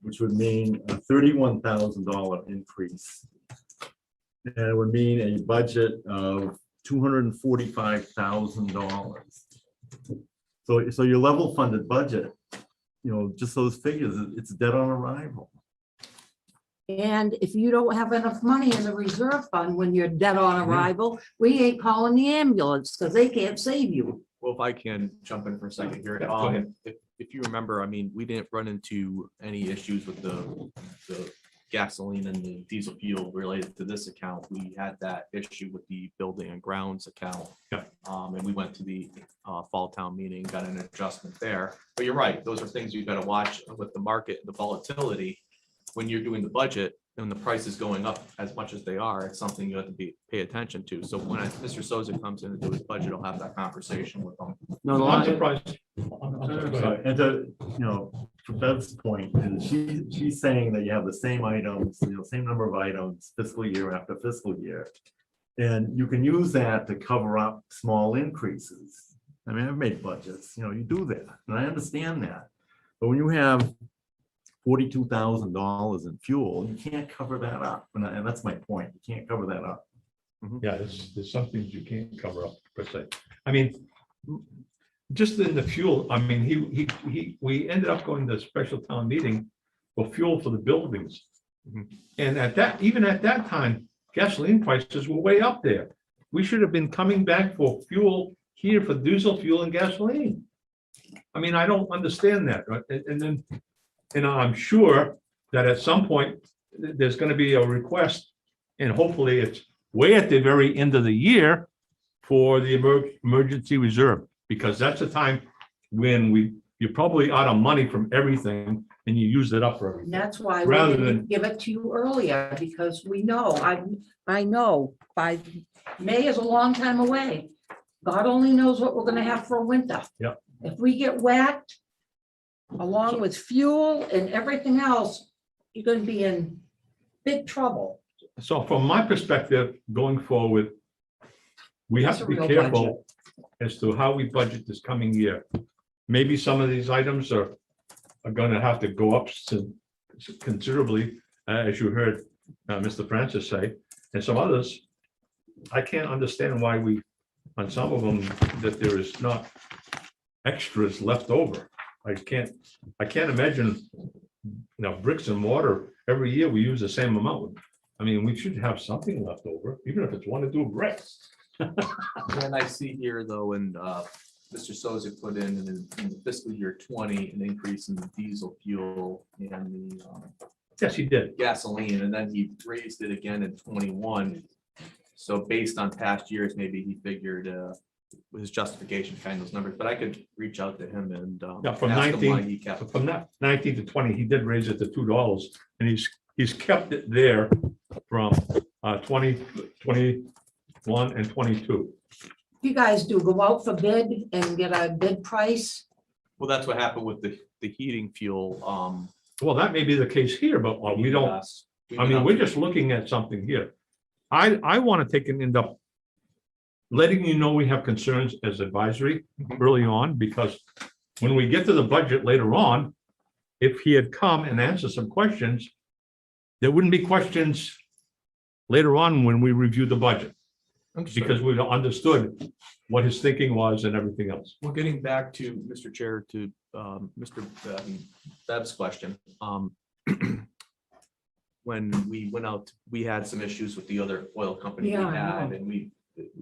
which would mean a $31,000 increase. And it would mean a budget of $245,000. So your level funded budget, just those figures, it's dead on arrival. And if you don't have enough money in the reserve fund when you're dead on arrival, we ain't calling the ambulance because they can't save you. Well, if I can jump in for a second here, Yeah, go ahead. if you remember, I mean, we didn't run into any issues with the gasoline and the diesel fuel related to this account. We had that issue with the building and grounds account. Yeah. And we went to the fall town meeting, got an adjustment there. But you're right, those are things you've got to watch with the market, the volatility. When you're doing the budget and the price is going up as much as they are, it's something you have to pay attention to. So when Mr. Souza comes in to do his budget, I'll have that conversation with him. No, the I'm line, surprised. I'm sorry, go ahead. And to, for Bev's point, is she's saying that you have the same items, same number of items fiscal year after fiscal year. And you can use that to cover up small increases. I mean, I've made budgets, you do that, and I understand that. But when you have $42,000 in fuel, you can't cover that up. And that's my point. You can't cover that up. Yeah, there's some things you can't cover up per se. I mean, just in the fuel, I mean, we ended up going to a special town meeting for fuel for the buildings. And even at that time, gasoline prices were way up there. We should have been coming back for fuel here for diesel fuel and gasoline. I mean, I don't understand that, right? And then, I'm sure that at some point, there's going to be a request, and hopefully it's way at the very end of the year for the emergency reserve, because that's a time when you're probably out of money from everything and you use it up for everything. And that's why we Rather didn't give it to you earlier, because we know, I know by May is a long time away. God only knows what we're gonna have for a winter. Yep. If we get whacked, along with fuel and everything else, you're gonna be in big trouble. So from my perspective, going forward, we have It's to a be real careful as to how we budget this coming year. Maybe some of these items are gonna have to go up considerably, as you heard Mr. Francis say, and some others, I can't understand why on some of them, that there is not extras left over. I can't imagine, bricks and mortar, every year we use the same amount. I mean, we should have something left over, even if it's 1 or 2 bricks. And I see here though, and Mr. Souza put in the fiscal year 20, an increase in the diesel fuel and the Yes, he did. gasoline, and then he raised it again in 21. So based on past years, maybe he figured his justification behind those numbers, but I could reach out to him and Yeah, from ask him why 19 he kept. From that 19 to 20, he did raise it to $2, and he's kept it there from 20, 21, and 22. You guys do go out for bid and get a bid price. Well, that's what happened with the heating fuel. Well, that may be the case here, but we don't. I mean, we're just looking at something here. I want to take and end up letting you know we have concerns as advisory early on, because when we get to the budget later on, if he had come and answered some questions, there wouldn't be questions later on when we review the budget, because we've understood what his thinking was and everything else. Well, getting back to Mr. Chair, to Mr. Bev's question. When we went out, we had some issues with the other oil company we Yeah, I had, know. and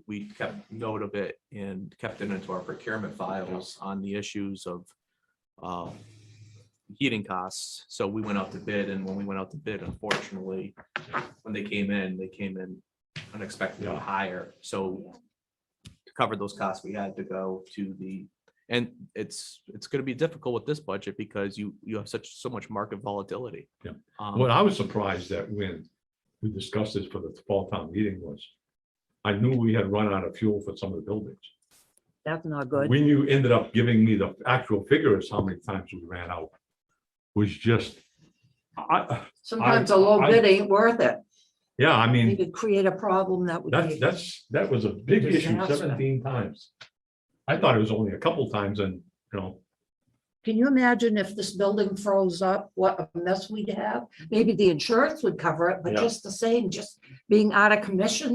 we kept note of it and kept it into our procurement files on the issues of heating costs. So we went out to bid, and when we went out to bid, unfortunately, when they came in unexpectedly higher. So to cover those costs we had to go to and it's gonna be difficult with this budget because you have so much market volatility. Yeah. Um, What I was surprised at when we discussed this for the fall town meeting was, I knew we had run out of fuel for some of the buildings. That's not good. When you ended up giving me the actual figures, how many times we ran out, was just, Sometimes a low bid ain't worth it. yeah, I You mean, could create a problem that would be. that was a big issue, Disaster. 17 times. I thought it was only a couple times, and, you know, Can you imagine if this building froze up, what a mess we'd have? Maybe the insurance would cover it, but Yeah. just the same, just being out of commission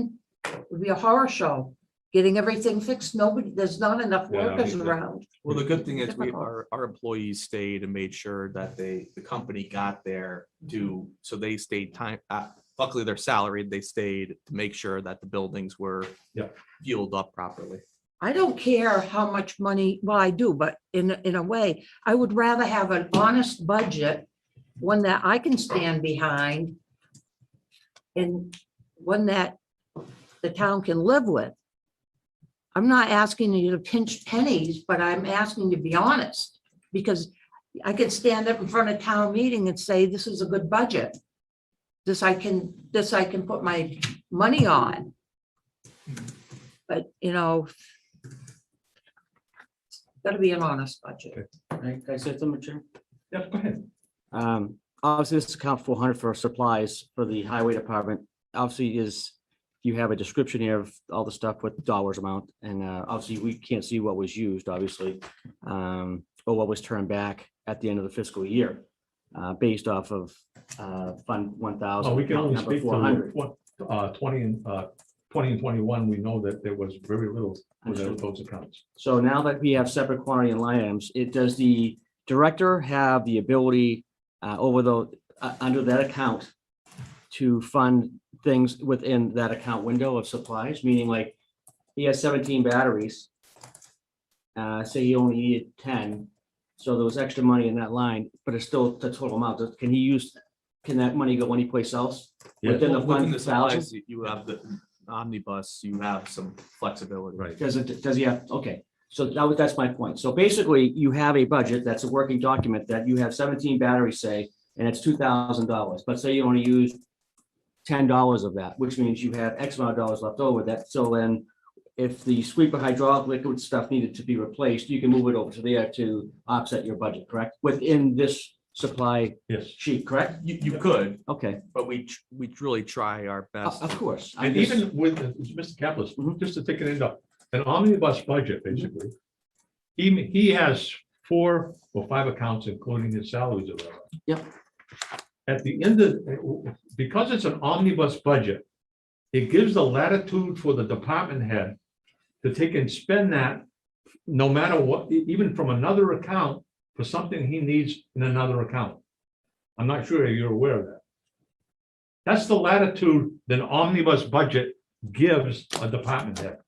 would be a horror show. Getting everything fixed, there's not enough Yeah, workers I mean, around. Well, the good thing is Difficult. our employees stayed and made sure that the company got there so they stayed time. Luckily, they're salaried. They stayed to make sure that the buildings were Yeah. fueled up properly. I don't care how much money, well, I do, but in a way, I would rather have an honest budget, one that I can stand behind, and one that the town can live with. I'm not asking you to pinch pennies, but I'm asking you to be honest, because I could stand up in front of town meeting and say, this is a good budget. This I can put my money on. But, gotta be an honest budget. Can I say something, Chair? yeah, go ahead. Obviously, this account 400 for supplies for the highway department. Obviously you have a description here of all the stuff with dollars amount, and obviously we can't see what was used, obviously, or what was turned back at the end of the fiscal year, based off of Fund 1000. Oh, we can only number speak 400. to what, 20 and 21, we know that there was very little with those accounts. So now that we have separate quantity and line items, does the director have the ability under that account to fund things within that account window of supplies, meaning like he has 17 batteries. Say he only needed 10, so there was extra money in that line, but it's still the total amount. Can that money go anyplace else? Yeah. Within the Within fund the 1,000? supplies, you have the omnibus, you have some flexibility. Right. Does he have, okay, so that's my point. So basically, you have a budget that's a working document that you have 17 batteries, say, and it's $2,000, but say you only use $10 of that, which means you have X amount of dollars left over that. So then if the sweeper hydraulic liquid stuff needed to be replaced, you can move it over to there to offset your budget, correct? Within this supply Yes. sheet, correct? You could, Okay, but we really try our best. of course. And even with Mr. Caplis, Mhm. just to take it into an omnibus budget, basically, he has 4 or 5 accounts, including his salaries. Or whatever. Yep. At the end because it's an omnibus budget, it gives the latitude for the department head to take and spend that, no matter what, even from another account, for something he needs in another account. I'm not sure you're aware of that. That's the latitude that an omnibus budget gives a department head.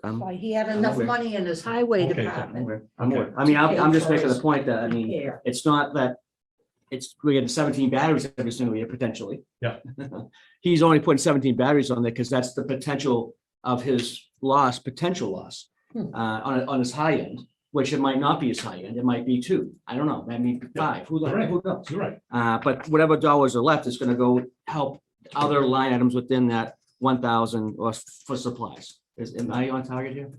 Why he had enough aware. money in his highway Okay. department. I mean, I'm just making the point that, I mean, Here. it's not that we get 17 batteries every single year potentially. Yeah. He's only putting 17 batteries on there because that's the potential of his potential loss on his high end, which it might not be his high end. It might be 2. I don't know. That may be 5. Who Right. knows? You're right. But whatever dollars are left is going to go help other line items within that 1,000 or for supplies. Am I on target here?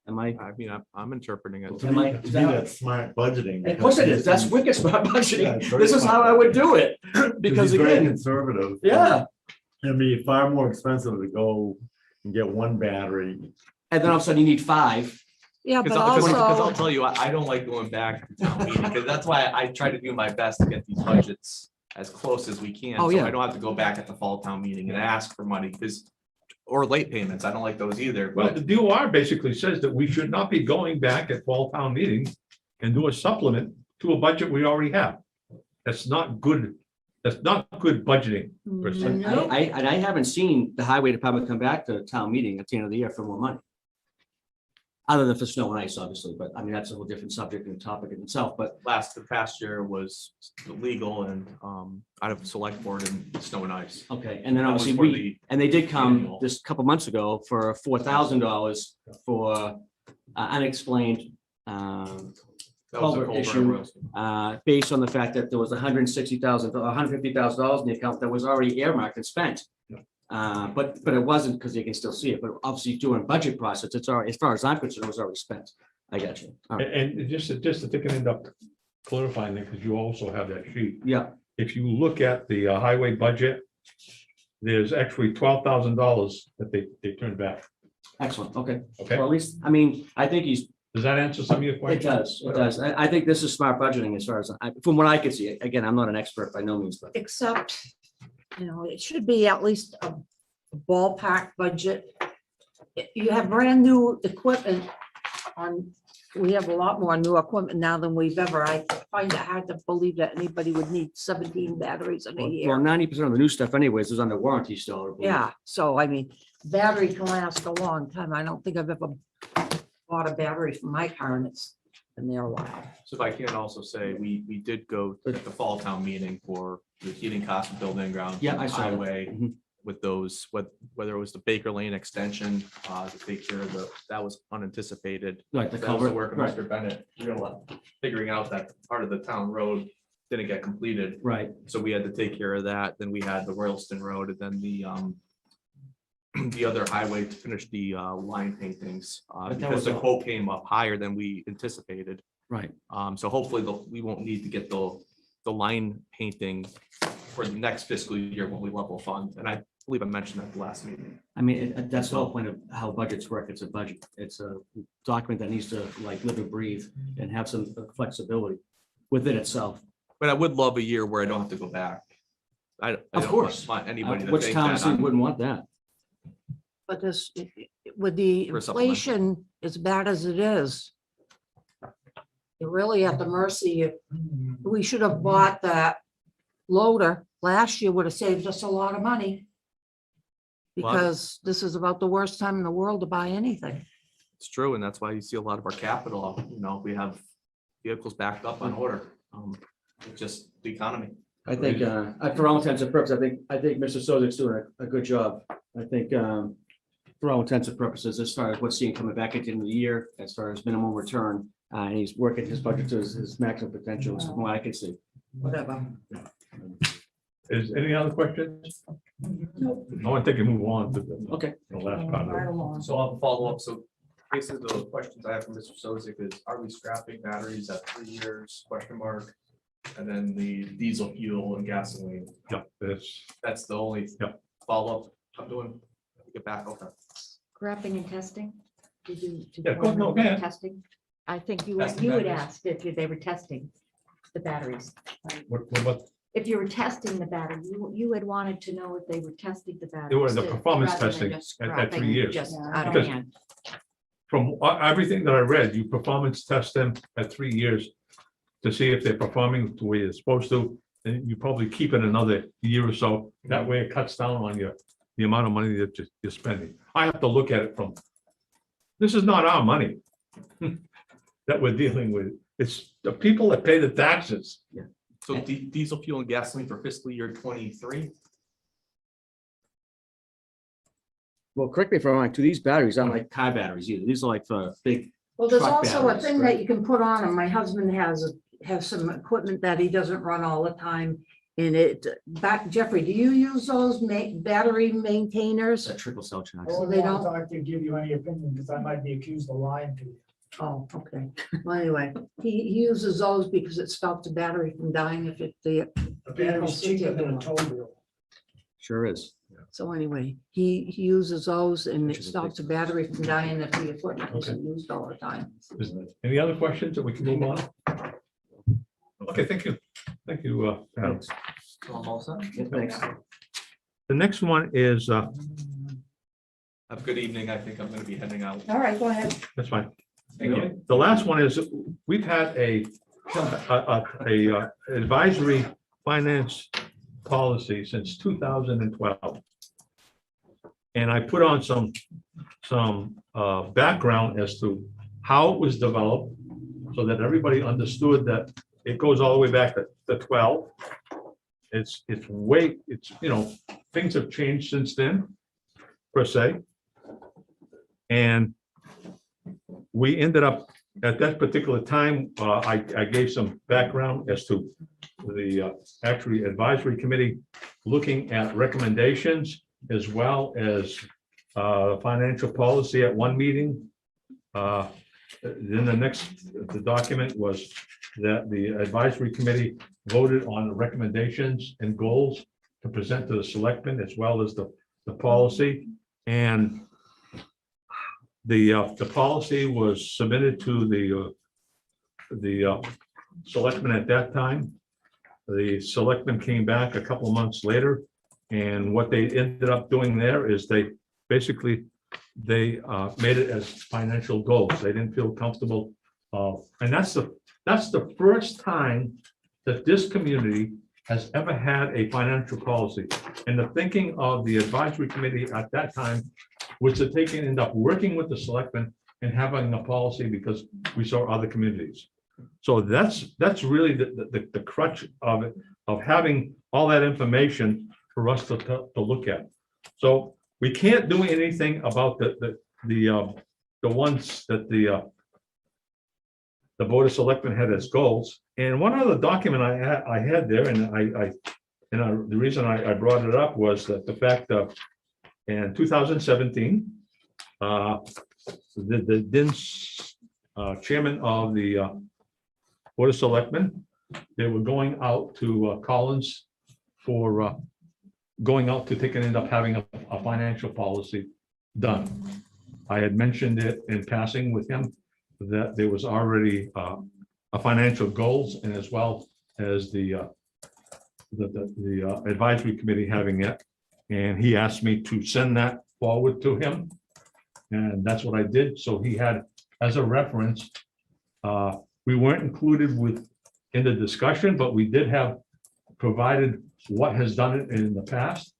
Am I? I mean, I'm interpreting it. To me, that's smart budgeting. Of course it is. That's wicked smart Yeah, budgeting. it's very This is how smart. I would do it. Because he's very again, conservative. yeah. It'd be far more expensive to go and get 1 battery. And then all of a sudden you need 5. Yeah, but Because I'll also, tell you, I don't like going back to town meeting, because that's why I try to do my best to get these budgets as close as we can. Oh, So yeah. I don't have to go back at the fall town meeting and ask for money, or late payments. I don't like those either, Well, but the DOR basically says that we should not be going back at fall town meetings and do a supplement to a budget we already have. That's not good. That's not good budgeting. per se. No. I haven't seen the highway department come back to town meeting at the end of the year for more money. other than for snow and ice, obviously, but I mean, that's a whole different subject and topic in itself, but The past year was legal and out of select board and snow and ice. okay, and then That was obviously for we, and they did come annual. just a couple months ago for $4,000 for unexplained That was a culvert culvert issue. roast. Based on the fact that there was $160,000, $150,000 in the account that was already earmarked and spent. But it wasn't, because you can still see it, but obviously during budget process, it's already, as far as I'm concerned, it was already spent. I got you. All right. And just to take it end up clarifying it, because you also have that sheet. Yeah, If you look at the highway budget, there's actually $12,000 that they turned back. excellent. Okay. Okay, Well, at least, I mean, I think does that answer some of your it questions? does. It does. I think this is smart budgeting as far as, from what I can see. Again, I'm not an expert by no means, but Except, it should be at least a ballpark budget. You have brand new equipment on, we have a lot more new equipment now than we've ever, I find it hard to believe that anybody would need 17 batteries in a well, year. 90% of the new stuff anyways is under warranty still. I believe. Yeah, so I mean, battery can last a long time. I don't think I've ever bought a battery for my car and it's been there a while. So if I can also say, we did go to the fall town meeting for the heating cost of building and ground. Yeah, I saw that. Highway Mhm. with those, whether it was the Baker Lane extension, to take care of that was unanticipated. Like the That was the culvert. work of Right. Mr. Bennett, figuring out that part of the town road didn't get completed. Right. So we had to take care of that. Then we had the Royalston Road and then the other highway to finish the line paintings. But that Because was the all- quote came up higher than we anticipated. Right. So hopefully we won't need to get the line painting for the next fiscal year when we level fund. And I believe I mentioned that at the last meeting. I mean, that's the whole point of how budgets work. It's a budget. It's a document that needs to like live and breathe and have some flexibility within itself. But I would love a year where I don't have to go back. I Of don't course. want anybody to Which think town that city I'm- wouldn't want that? But this, with the For a supplement. inflation as bad as it is, you're really at the mercy of, we should have bought that loader last year, would have saved us a lot of money. Well, Because this is about the worst time in the world to buy anything. It's true, and that's why you see a lot of our capital, we have vehicles backed up on order. It's just the economy. I think, for all intents and purposes, I think Mr. Sozik's doing a good job. I think, for all intents and purposes, as far as what's seen coming back at the end of the year, as far as minimum return, and he's working his budget to his maximum potential, from what I can see. Whatever. Is any other questions? I want to take a move on to Okay. the last part of it. So I'll follow up. So basically the questions I have from Mr. Sozik is, are we scrapping batteries at 3 years, question mark? And then the diesel fuel and gasoline. Yeah, that's, That's the only Yep. follow-up I'm doing. Get back, okay. Scrapping and testing? Did you? did Yeah, you go- wanna no, know go ahead. Testing? I think you Testing had batteries. asked if they were testing the batteries. what about, If you were testing the battery, you had wanted to know if they were testing the batteries. they were the performance rather than testing just at 3 scrapping years. Just out of Because- hand. From everything that I read, you performance test them at 3 years to see if they're performing the way they're supposed to. And you probably keep it another year or so. That way it cuts down on the amount of money that you're spending. I have to look at it from, this is not our money that we're dealing with. It's the people that pay the taxes. So diesel fuel and gasoline for fiscal year 23? Well, correct me if I'm wrong, to these batteries aren't like car batteries either. These are like for big, Well, there's Truck also a batteries, thing right? that you can put on, and my husband has some equipment that he doesn't run all the time. And Jeffrey, do you use those battery maintainers? a trickle cell charge. Oh, I they don't don't? talk to give you any opinion because I might be accused of lying to you. Oh, okay. Well, anyway, he uses those because it stops the battery from dying if the A battery's cheaper than a tow wheel. Sure is. so anyway, he uses those and Which it is a stops the big- battery from dying if the equipment isn't used all the time. Is there any other questions that we can move on? Okay, thank you. Thank you, Adam. I'm all set. Yeah, thanks. The next one is, Have a good evening. I think I'm going to be heading out. All right, go ahead. that's fine. Thank you. The last one is, we've had a advisory finance policy since 2012. And I put on some background as to how it was developed, so that everybody understood that it goes all the way back to 12. It's things have changed since then, per se. And we ended up, at that particular time, I gave some background as to the actually advisory committee looking at recommendations as well as financial policy at one meeting. Then the document was that the advisory committee voted on the recommendations and goals to present to the selectmen as well as the policy. And the policy was submitted to the selectmen at that time. The selectmen came back a couple of months later, and what they ended up doing there is they basically made it as financial goals. They didn't feel comfortable, and that's the first time that this community has ever had a financial policy. And the thinking of the advisory committee at that time was to end up working with the selectmen and having a policy, because we saw other communities. So that's really the crutch of it, of having all that information for us to look at. So we can't do anything about the ones that the Board of Selectmen had as goals. And one other document I had there, and the reason I brought it up was that the fact of in 2017, the then chairman of the Board of Selectmen, they were going out to Collins for end up having a financial policy done. I had mentioned it in passing with him that there was already a financial goals, and as well as the advisory committee having it. And he asked me to send that forward to him. And that's what I did. So he had, as a reference, we weren't included in the discussion, but we did have provided what has done it in the past.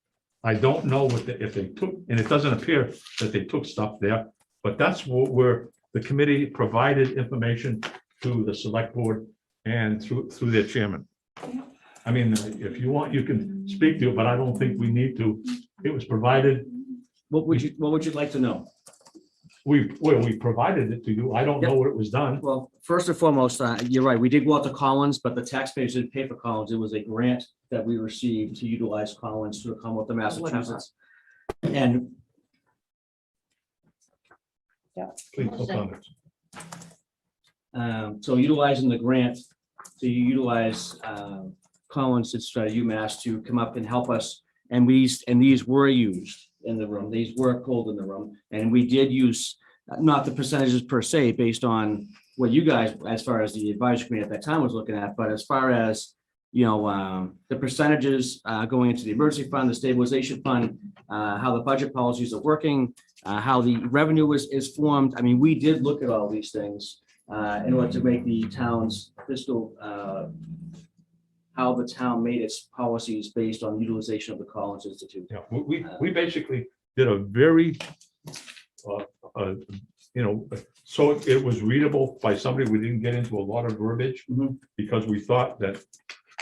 I don't know if they took, and it doesn't appear that they took stuff there, but that's where the committee provided information to the select board and through their chairman. I mean, if you want, you can speak to it, but I don't think we need to. It was provided. What would you like to know? We provided it to you. I don't know what it was done. Well, first and foremost, you're right. We did go out to Collins, but the taxpayers didn't pay for Collins. It was a grant that we received to utilize Collins to come with the Massachusetts. And Please, no comments. so utilizing the grant, to utilize Collins, it's UMass to come up and help us. And these were used in the room. These were pulled in the room. And we did use, not the percentages per se, based on what you guys, as far as the advisory committee at that time was looking at, but as far as, the percentages going into the emergency fund, the stabilization fund, how the budget policies are working, how the revenue is formed. I mean, we did look at all these things in order to make the town's fiscal, how the town made its policies based on utilization of the Collins Institute. Yeah, we basically did a very, so it was readable by somebody. We didn't get into a lot of verbiage because we thought that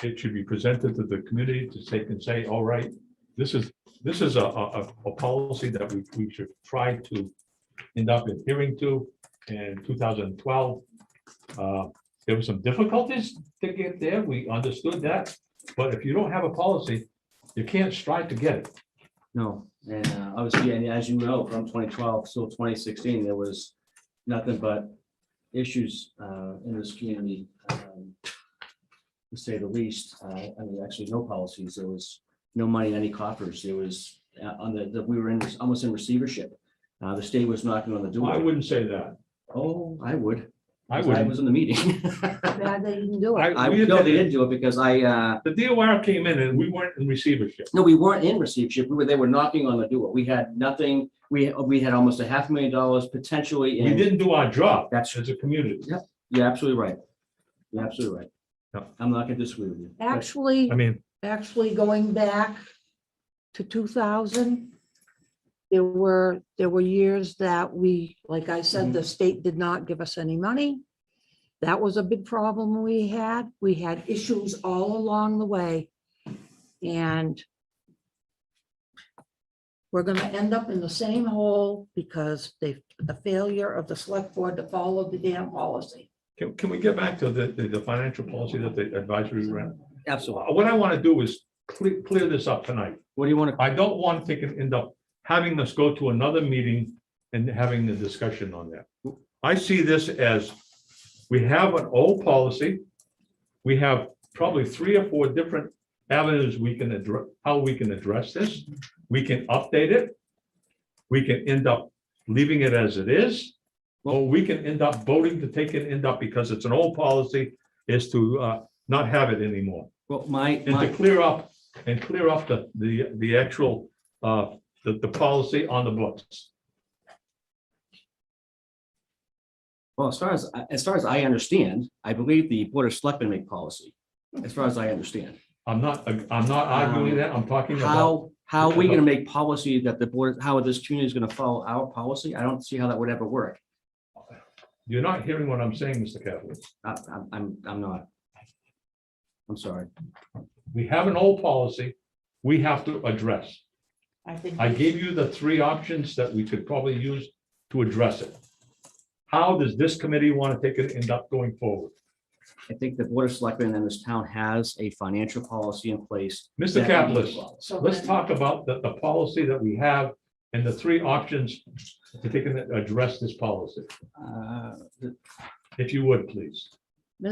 it should be presented to the community to say, all right, this is a policy that we should try to end up adhering to. In 2012, there were some difficulties to get there. We understood that, but if you don't have a policy, you can't strive to get it. No, and obviously, and as you know, from 2012 till 2016, there was nothing but issues in this community, to say the least. I mean, actually, no policies. There was no money in any coffers. There was we were almost in receivership. The state was knocking on the door. I wouldn't say that. Oh, I would. I I would. was in the meeting. Bad they didn't do it. No, they didn't do it because The DOR came in and we weren't in receivership. no, we weren't in receivership. They were knocking on the door. We had nothing. We had almost $500,000 potentially. We didn't do our job. That's- as a community. Yep. You're absolutely right. You're absolutely right. Yep. I'm not gonna disagree with you. But Actually, I mean, going back to 2000, There were years that we, like I said, the state did not give us any money. That was a big problem we had. We had issues all along the way. And we're gonna end up in the same hole because the failure of the select board to follow the damn policy. Can we get back to the financial policy that the advisory ran? Absolutely. What I want to do is clear this up tonight. What do you want to, I don't want to end up having us go to another meeting and having the discussion on that. I see this as, we have an old policy. We have probably 3 or 4 different avenues we can address, how we can address this. We can update it. We can end up leaving it as it is. Or we can end up voting to take it, end up because it's an old policy, is to not have it anymore. well, And to clear up the actual, the policy on the books. well, as far as I understand, I believe the Board of Selectmen make policy, as far as I understand. I'm not arguing that. I'm talking about. How are we gonna make policy that the board, how this community is gonna follow our policy? I don't see how that would ever work. You're not hearing what I'm saying, Mr. Caplis. I'm not. I'm sorry. We have an old policy we have to address. I think. I gave you the 3 options that we could probably use to address it. How does this committee want to take it, end up going forward? I think the Board of Selectmen in this town has a financial policy in place. Mr. that we need to Caplis, follow. So let's then- talk about the policy that we have and the 3 options to take and address this policy, if you would, please.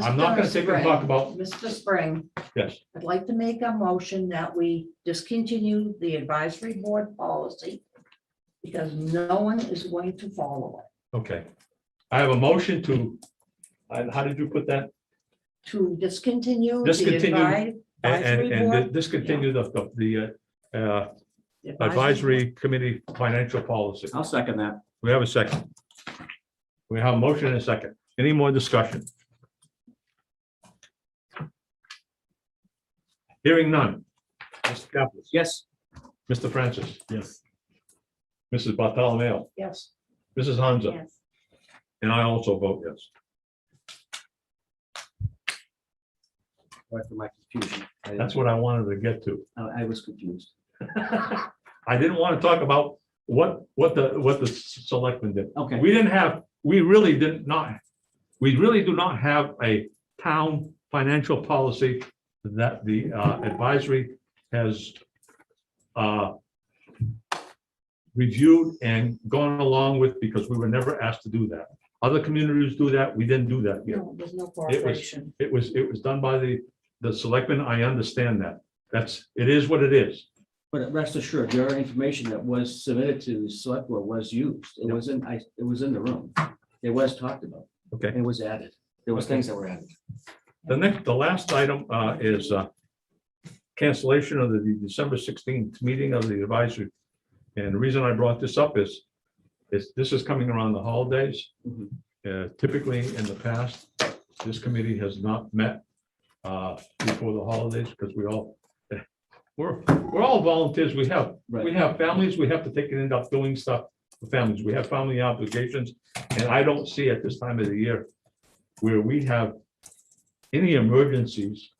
I'm not going to take and talk about, Mr. Spring, yes, I'd like to make a motion that we discontinue the advisory board policy because no one is going to follow it. okay. I have a motion to, and how did you put that? To discontinue. Discontinue Advisory And board. discontinue the advisory committee financial policy. I'll second that. We have a second. We have a motion and a second. Any more discussion? Hearing none. Mr. Caplis. Yes, Mr. Francis. Yes. Mrs. Bartolomeo. Yes. Mrs. Hansa. Yes. And I also vote yes. sorry for my confusion. That's what I wanted to get to. I was confused. I didn't want to talk about what the selectmen did. Okay. We really do not have a town financial policy that the advisory has reviewed and gone along with, because we were never asked to do that. Other communities do that. We didn't do that here. No, there's no cooperation. It was done by the selectmen. I understand that. It is what it is. But rest assured, your information that was submitted to the select board was used. It was in the room. It was talked about. Okay. It was added. There was Okay. things that were added. The last item is cancellation of the December 16th meeting of the advisory. And the reason I brought this up is this is coming around the holidays. Mhm. Typically, in the past, this committee has not met before the holidays because we're all volunteers. We have families. We have to take and end up doing stuff for families. We have family obligations. And I don't see at this time of the year where we have any emergencies.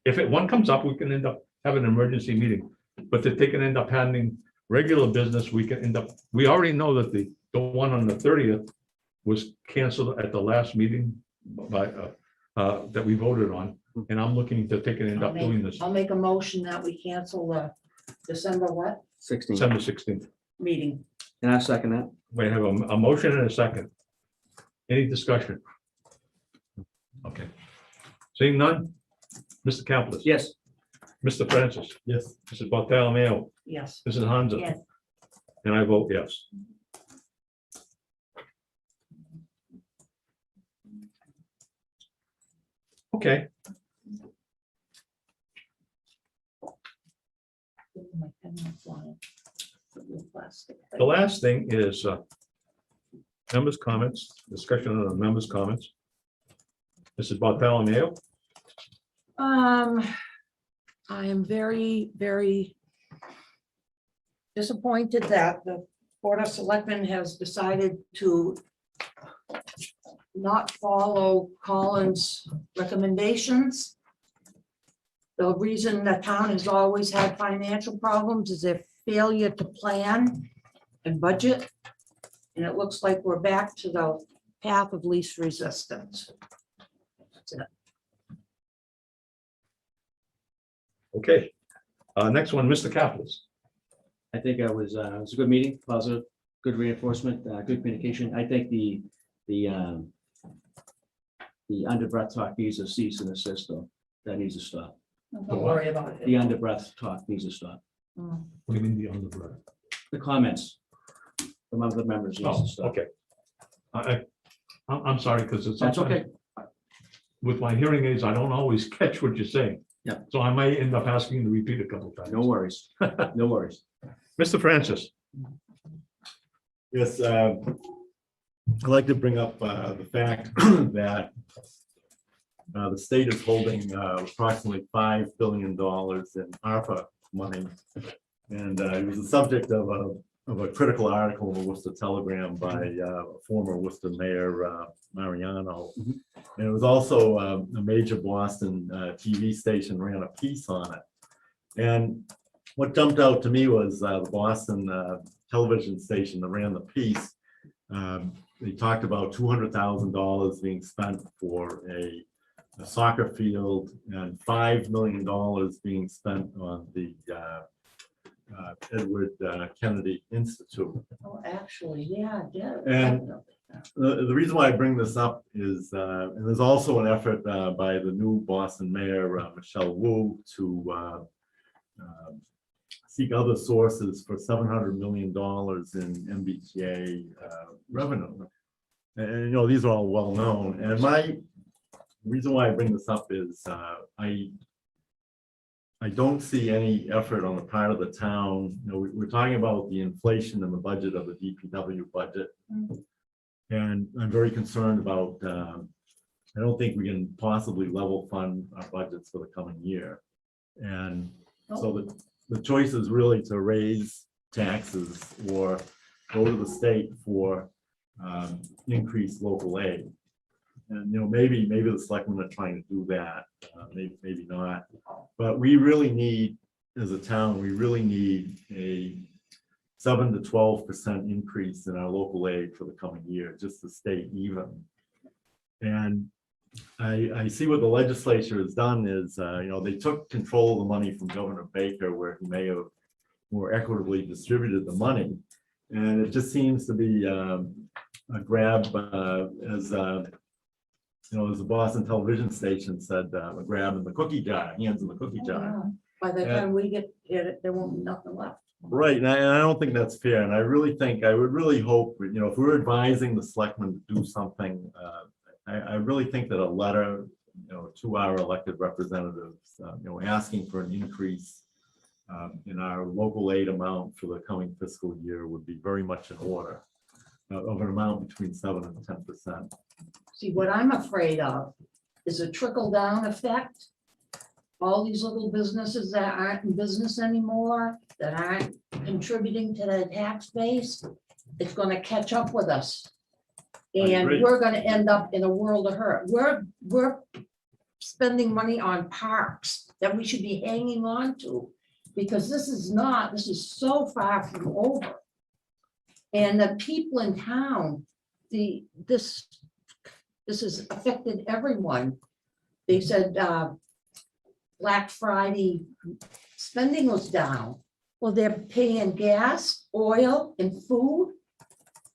If one comes up, we can end up having an emergency meeting. But to take and end up having regular business, we can end up, we already know that the one on the 30th was canceled at the last meeting by that we voted on. And I'm looking to take and end up doing this I'll make a motion that we cancel the December what 16. December 16th. meeting. And I second that. We have a motion and a second. Any discussion? Okay. Seeing none? Mr. Caplis. Yes. Mr. Francis. Yes. Mrs. Bartolomeo. Yes. Mrs. Hansa. Yes. And I vote yes. Okay, the last thing is members' comments, discussion of the members' comments. Mrs. Bartolomeo. I am very, very disappointed that the Board of Selectmen has decided to not follow Colin's recommendations. The reason the town has always had financial problems is their failure to plan and budget. And it looks like we're back to the path of least resistance. That's it. Okay. Next one, Mr. Caplis. I think it was a good meeting, positive, good reinforcement, good communication. I think the under-breath talk needs to cease and desist, though. That needs to stop. Don't worry about it. The under-breath talk needs to stop. Mm. What do you mean the underbreath? The comments from other members needs Oh, to stop. okay. I'm sorry, because it's. That's okay. With my hearing aids, I don't always catch what you're saying. Yeah. So I may end up asking you to repeat a couple times. No worries. No worries. Mr. Francis. Yes, I'd like to bring up the fact that the state is holding approximately $5 billion in ARPA money. And it was the subject of a critical article in the Worcester Telegram by former Worcester Mayor Mariano. Mhm. And it was also a major Boston TV station ran a piece on it. And what jumped out to me was the Boston television station that ran the piece. They talked about $200,000 being spent for a soccer field and $5 million being spent on the Edward Kennedy Institute. Oh, actually, yeah, I did. And the reason why I bring this up is, and there's also an effort by the new Boston mayor, Michelle Wu, to seek other sources for $700 million in MBTA revenue. And, you know, these are all well known. And my reason why I bring this up is I don't see any effort on the part of the town. You know, we're talking about the inflation in the budget of the DPW budget. And I'm very concerned about, I don't think we can possibly level fund our budgets for the coming year. And so the choice is really to raise taxes or go to the state for increased local aid. And, you know, maybe the selectmen are trying to do that, maybe not. But we really need, as a town, we really need a 7 to 12% increase in our local aid for the coming year, just to stay even. And I see what the legislature has done is, you know, they took control of the money from Governor Baker, where he may have more equitably distributed the money. And it just seems to be a grab, as you know, as the Boston television station said, a grab in the cookie jar, hands in the cookie jar. By the time we get it, there won't be nothing left. Right, and I don't think that's fair, and I really think, I would really hope, you know, if we're advising the selectmen to do something, I really think that a letter, you know, to our elected representatives, you know, asking for an increase in our local aid amount for the coming fiscal year would be very much in order, of an amount between 7 and 10%. See, what I'm afraid of is a trickle down effect. All these little businesses that aren't in business anymore, that aren't contributing to the tax base, it's gonna catch up with us. And agree. we're gonna end up in a world of hurt. We're spending money on parks that we should be hanging on to. Because this is so far from over. And the people in town, this has affected everyone. They said Black Friday spending was down. Well, they're paying gas, oil, and food.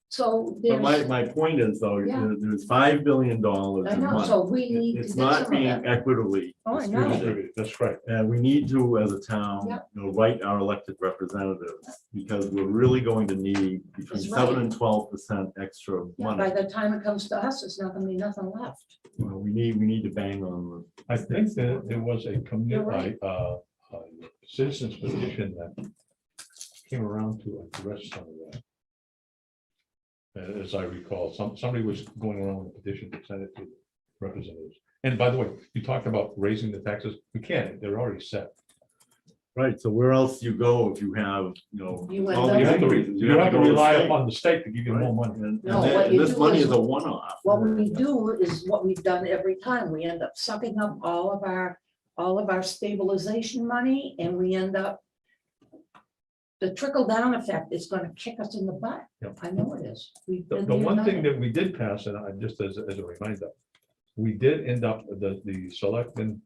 So But there's, my point is, though, Yeah. there's $5 billion I in know, money. so we need to It's get not some of being that. equitably Oh, I know. distributed. That's right. And we need to, as a town, Yep. you know, write our elected representatives, because we're really going to need between That's 7 right. and 12% extra Yeah, money. by the time it comes to us, it's not gonna be nothing left. You know, we need to bang on I think that there was a You're right. citizens petition that came around to address some of that. As I recall, somebody was going around with a petition to send it to representatives. And by the way, you talked about raising the taxes. We can't, they're already set. Right, so where else do you go if you have, you know, You end all up- these You have to, reasons? you have to go the rely state, upon the state to give you right? more money. And No, that- what and you this do money is- is a one-off. What we do is what we've done every time. We end up sucking up all of our stabilization money, and we end up, the trickle down effect is gonna kick us in the butt. Yep. I know it is. We've The been the there, one done thing it. that we did pass, and I just as a reminder, we did end up, the selectmen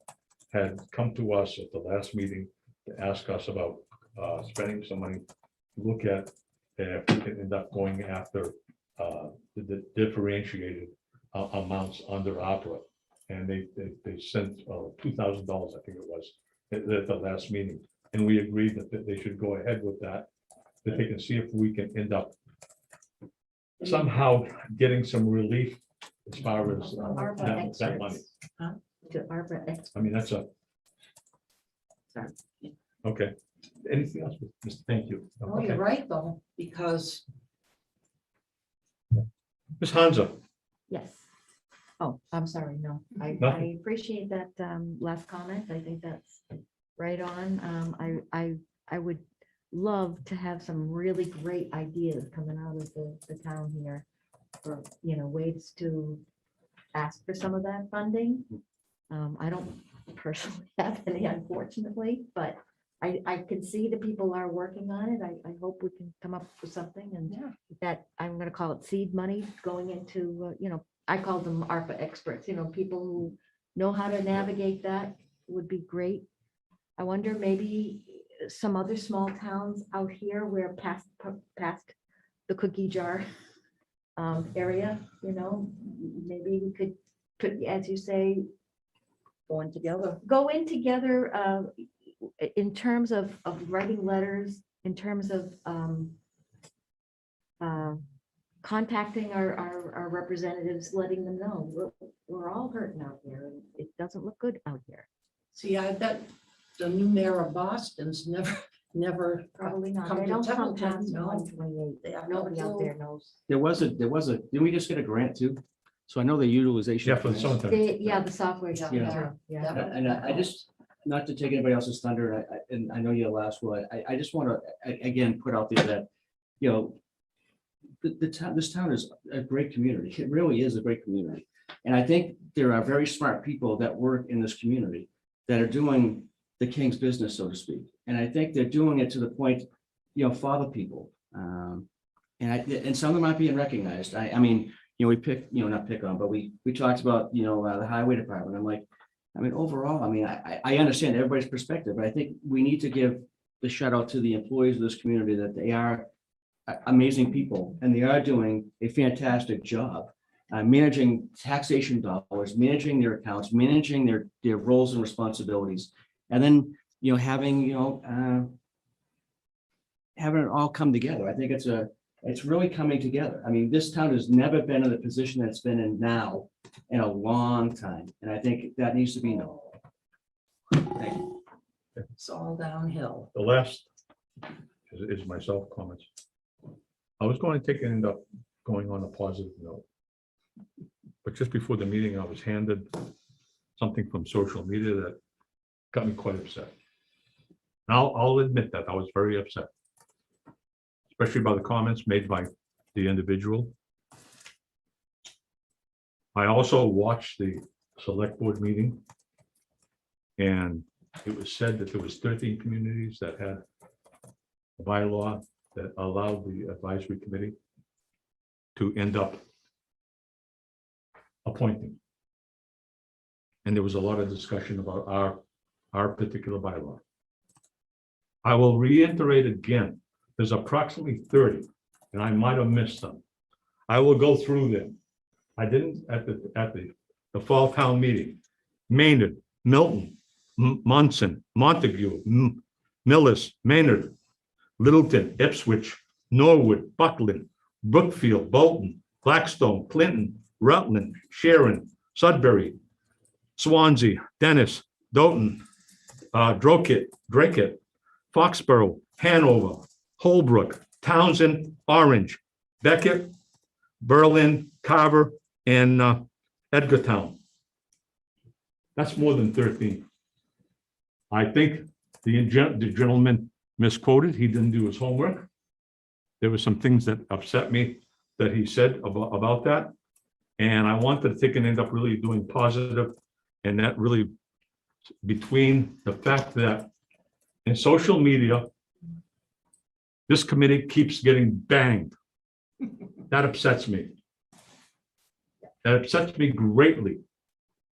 had come to us at the last meeting to ask us about spending some money, look at if we can end up going after the differentiated amounts under opera. And they sent $2,000, I think it was, at the last meeting. And we agreed that they should go ahead with that, that they can see if we can end up somehow getting some relief as far as ARPA that money. experts. Huh? To ARPA experts. I mean, that's a. Sorry. Okay. Anything else? Mr. Thank you. Oh, you're Okay. right, though, because Ms. Hansa, Yes. Oh, I'm sorry, no, I Nothing. appreciate that last comment. I think that's right on. I would love to have some really great ideas coming out of the town here for, ways to ask for some of that funding. I don't personally have any, unfortunately, but I can see that people are working on it. I hope we can come up with something and that I'm gonna call it seed money going into, I call them ARPA experts, people who know how to navigate that would be great. I wonder maybe some other small towns out here where past the cookie jar area, maybe we could put, as you say, going together. go in together in terms of writing letters, in terms of contacting our representatives, letting them know we're all hurting out here and it doesn't look good out here. See, I bet the new mayor of Boston's never. Probably not. come They to don't come Templeton, past no. 128. They have no Nobody out clue. there knows. There was a, didn't we just get a grant too? So I know the utilization. yeah, for the summertime. Yeah, the software. Yeah. Yeah. And I just, not to take anybody else's thunder, and I know you're the last one, I just want to, again, put out there that, the town, this town is a great community. It really is a great community. And I think there are very smart people that work in this community that are doing the king's business, so to speak. And I think they're doing it to the point, for the people. And some of them aren't being recognized. I mean, we pick, not pick on, but we talked about, the highway department. I'm like, overall, I understand everybody's perspective, but I think we need to give the shout out to the employees of this community that they are amazing people and they are doing a fantastic job. Managing taxation dollars, managing their accounts, managing their roles and responsibilities. And then, having it all come together. I think it's really coming together. This town has never been in the position that it's been in now in a long time. And I think that needs to be known. Thank you. It's all downhill. The last is myself comments. I was going to end up going on a positive note. But just before the meeting, I was handed something from social media that got me quite upset. And I'll admit that I was very upset, especially by the comments made by the individual. I also watched the select board meeting. And it was said that there was 13 communities that had a bylaw that allowed the advisory committee to end up appointing. And there was a lot of discussion about our particular bylaw. I will reiterate again, there's approximately 30, and I might have missed some. I will go through them. I didn't at the fall town meeting. Maynard, Milton, Munson, Montague, Millis, Maynard, Littleton, Ipswich, Norwood, Buckland, Brookfield, Bolton, Blackstone, Clinton, Rutland, Sharon, Sudbury, Swansea, Dennis, Doughton, Drake, Foxborough, Hanover, Holbrook, Townsend, Orange, Beckett, Berlin, Carver, and Edgartown. That's more than 13. I think The gentleman misquoted. He didn't do his homework. There were some things that upset me that he said about that. And I wanted to take and end up really doing positive, and that really between the fact that in social media, this committee keeps getting banged. That upsets me. That upsets me greatly,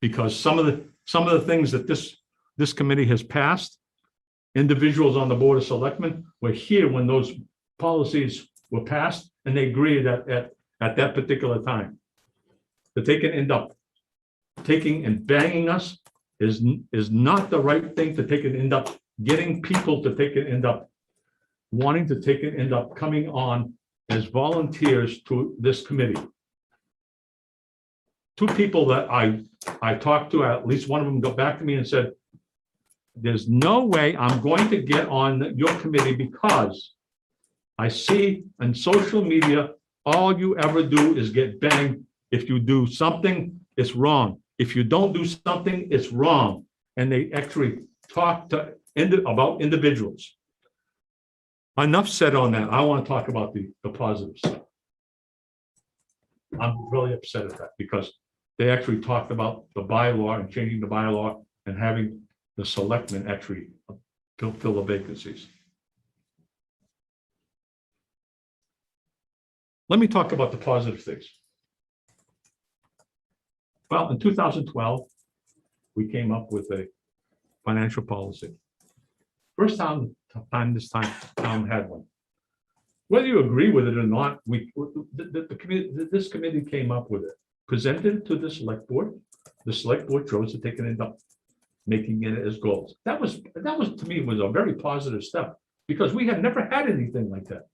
because some of the things that this committee has passed, individuals on the Board of Selectmen were here when those policies were passed, and they agreed at that particular time. That they can end up taking and banging us is not the right thing to take and end up getting people to take and end up wanting to take and end up coming on as volunteers to this committee. Two people that I talked to, at least one of them got back to me and said, there's no way I'm going to get on your committee because I see on social media, all you ever do is get banged. If you do something, it's wrong. If you don't do something, it's wrong. And they actually talk about individuals. Enough said on that. I want to talk about the positive stuff. I'm really upset at that because they actually talked about the bylaw and changing the bylaw and having the selectmen actually fill the vacancies. Let me talk about the positive things. Well, in 2012, we came up with a financial policy. First time this town had one. Whether you agree with it or not, this committee came up with it, presented it to the select board. The select board chose to take it and up making it as goals. That was to me was a very positive step because we had never had anything like that.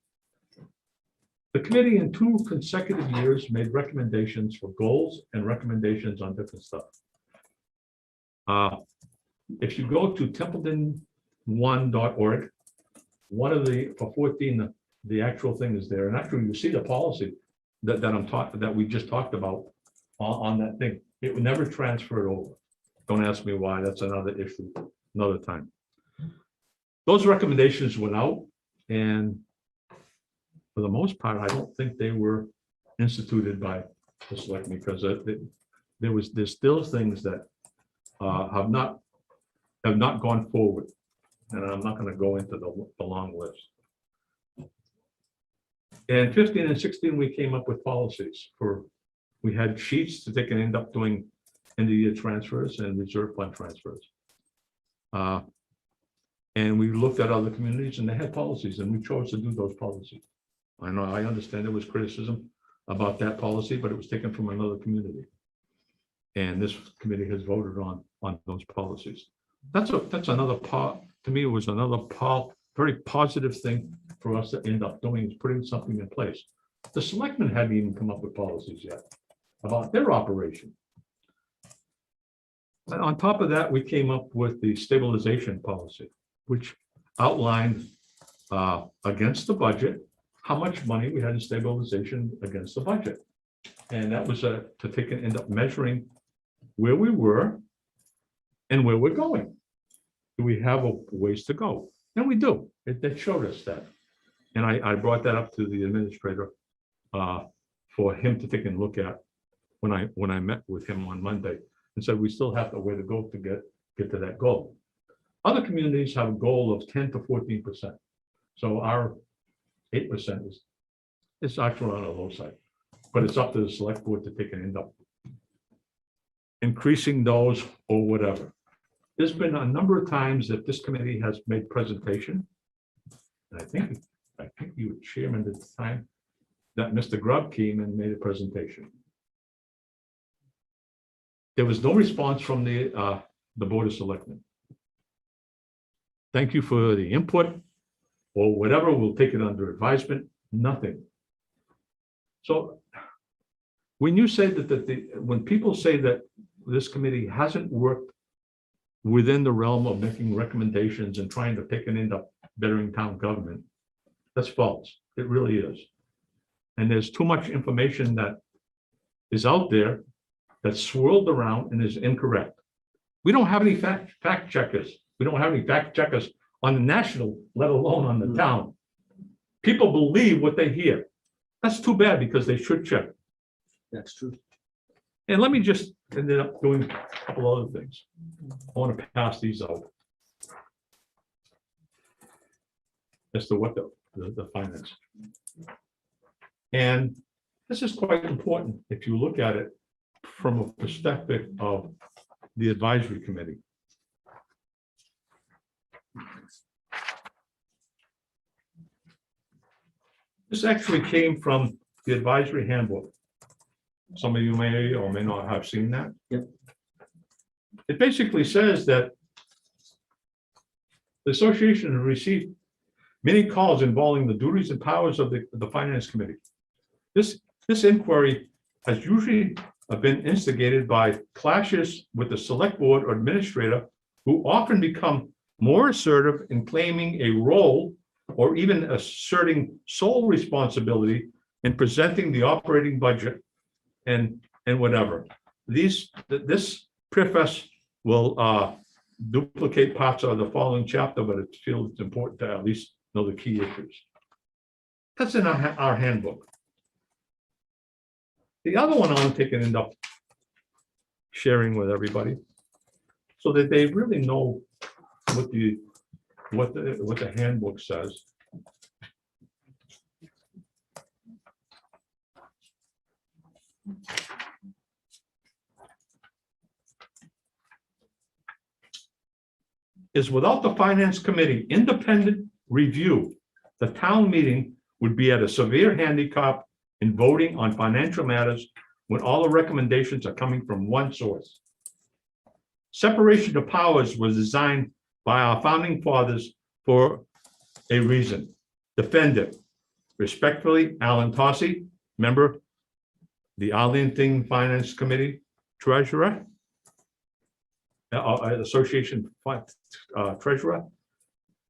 The committee in 2 consecutive years made recommendations for goals and recommendations on different stuff. If you go to Templeton1.org, one of the, for 14, the actual thing is there. And actually you see the policy that we just talked about on that thing. It would never transfer over. Don't ask me why, that's another issue, another time. Those recommendations went out, and for the most part, I don't think they were instituted by the selectmen because there's still things that have not gone forward, and I'm not going to go into the long list. And 15 and 16, we came up with policies we had sheets to take and end up doing end of year transfers and reserve fund transfers. And we looked at other communities and they had policies and we chose to do those policies. I understand there was criticism about that policy, but it was taken from another community. And this committee has voted on those policies. That's another part, to me, it was another very positive thing for us to end up doing is putting something in place. The selectmen hadn't even come up with policies yet about their operation. And on top of that, we came up with the stabilization policy, which outlined against the budget, how much money we had in stabilization against the budget. And that was to take and end up measuring where we were and where we're going. Do we have a ways to go? And we do. It showed us that. And I brought that up to the administrator for him to take and look at when I met with him on Monday and said, we still have a way to go to get to that goal. Other communities have a goal of 10 to 14%. So our 8% is actually on the low side, but it's up to the select board to take and end up increasing those or whatever. There's been a number of times that this committee has made presentation. And I think you were chairman at the time that Mr. Grubb came and made a presentation. There was no response from the Board of Selectmen. Thank you for the input or whatever. We'll take it under advisement. Nothing. So when you say when people say that this committee hasn't worked within the realm of making recommendations and trying to take and end up bettering town government, that's false. It really is. And there's too much information that is out there that's swirled around and is incorrect. We don't have any fact checkers. We don't have any fact checkers on the national, let alone on the town. People believe what they hear. That's too bad because they should check. That's true. And let me just ended up doing a couple other things. I want to pass these out. As to what the finance. And this is quite important if you look at it from a perspective of the advisory committee. This actually came from the advisory handbook. Some of you may or may not have seen that. Yep. It basically says that the association has received many calls involving the duties and powers of the finance committee. This inquiry has usually been instigated by clashes with the select board or administrator, who often become more assertive in claiming a role or even asserting sole responsibility in presenting the operating budget and whatever. This preface will duplicate parts of the following chapter, but it feels it's important to at least know the key issues. That's in our handbook. The other one I want to take and end up sharing with everybody so that they really know what the handbook says. Is without the finance committee independent review, the town meeting would be at a severe handicap in voting on financial matters when all the recommendations are coming from one source. Separation of powers was designed by our founding fathers for a reason. Defend it. Respectfully, Alan Tossi, member, the Arlington Finance Committee Treasurer, Association Treasurer,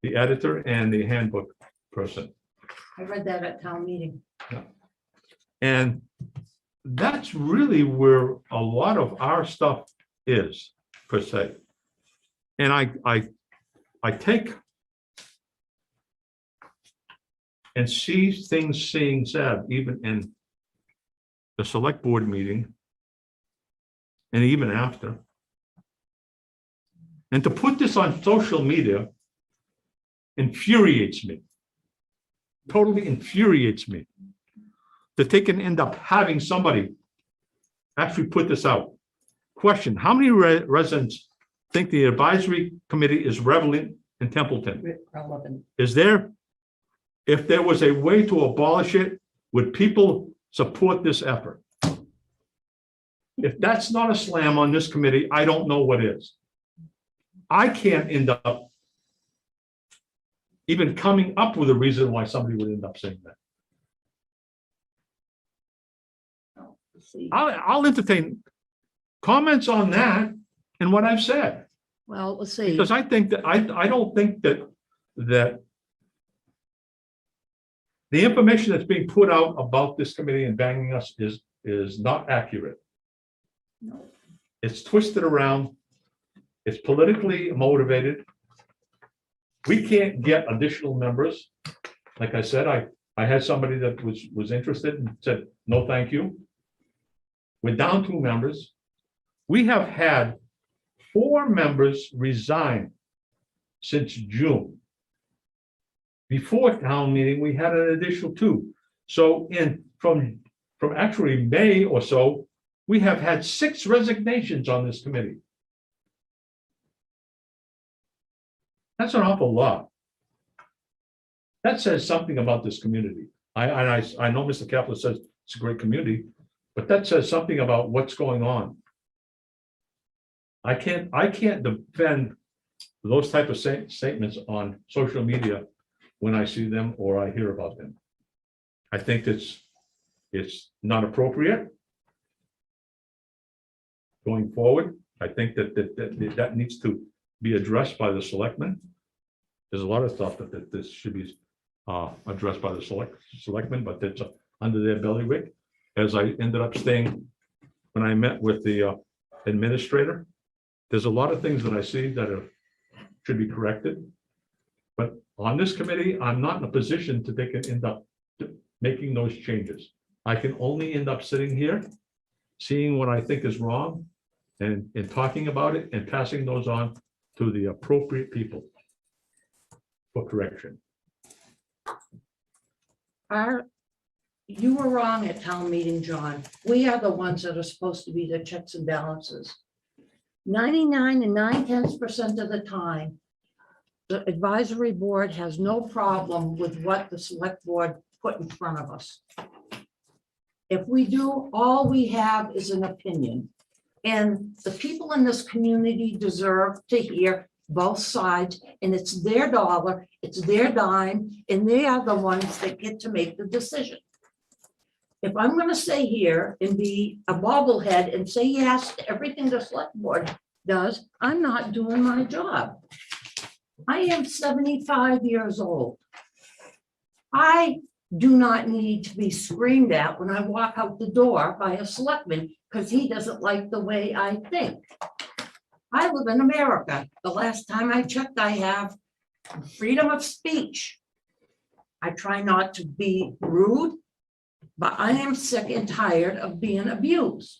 the editor, and the handbook person. I read that at town meeting. And that's really where a lot of our stuff is, per se. And I take and see things being said, even in the select board meeting, and even after. And to put this on social media infuriates me. Totally infuriates me. That they can end up having somebody actually put this out. Question: how many residents think the advisory committee is relevant in Templeton? Is there, if there was a way to abolish it, would people support this effort? If that's not a slam on this committee, I don't know what is. I can't end up even coming up with a reason why somebody would end up saying that. I'll entertain comments on that and what I've said, Well, let's see. because I think that I don't think that the information that's being put out about this committee and banging us is not accurate. No. It's twisted around. It's politically motivated. We can't get additional members. Like I said, I had somebody that was interested and said, no, thank you. We're down 2 members. We have had 4 members resign since June. Before town meeting, we had an additional 2. So from actually May or so, we have had 6 resignations on this committee. That's an awful lot. That says something about this community. I know Mr. Caplis says it's a great community, but that says something about what's going on. I can't defend those type of statements on social media when I see them or I hear about them. I think it's not appropriate going forward. I think that needs to be addressed by the selectmen. There's a lot of stuff that this should be addressed by the selectmen, but that's under their bailiwick. As I ended up staying when I met with the administrator, there's a lot of things that I see that should be corrected. But on this committee, I'm not in a position to end up making those changes. I can only end up sitting here, seeing what I think is wrong, and talking about it and passing those on to the appropriate people for correction. You were wrong at town meeting, John. We are the ones that are supposed to be the checks and balances. 99 and 9/10% of the time, the advisory board has no problem with what the select board put in front of us. If we do, all we have is an opinion. And the people in this community deserve to hear both sides, and it's their dollar, it's their dime, and they are the ones that get to make the decision. If I'm gonna stay here and be a bobblehead and say yes to everything the select board does, I'm not doing my job. I am 75 years old. I do not need to be screamed at when I walk out the door by a selectman because he doesn't like the way I think. I live in America. The last time I checked, I have freedom of speech. I try not to be rude, but I am sick and tired of being abused.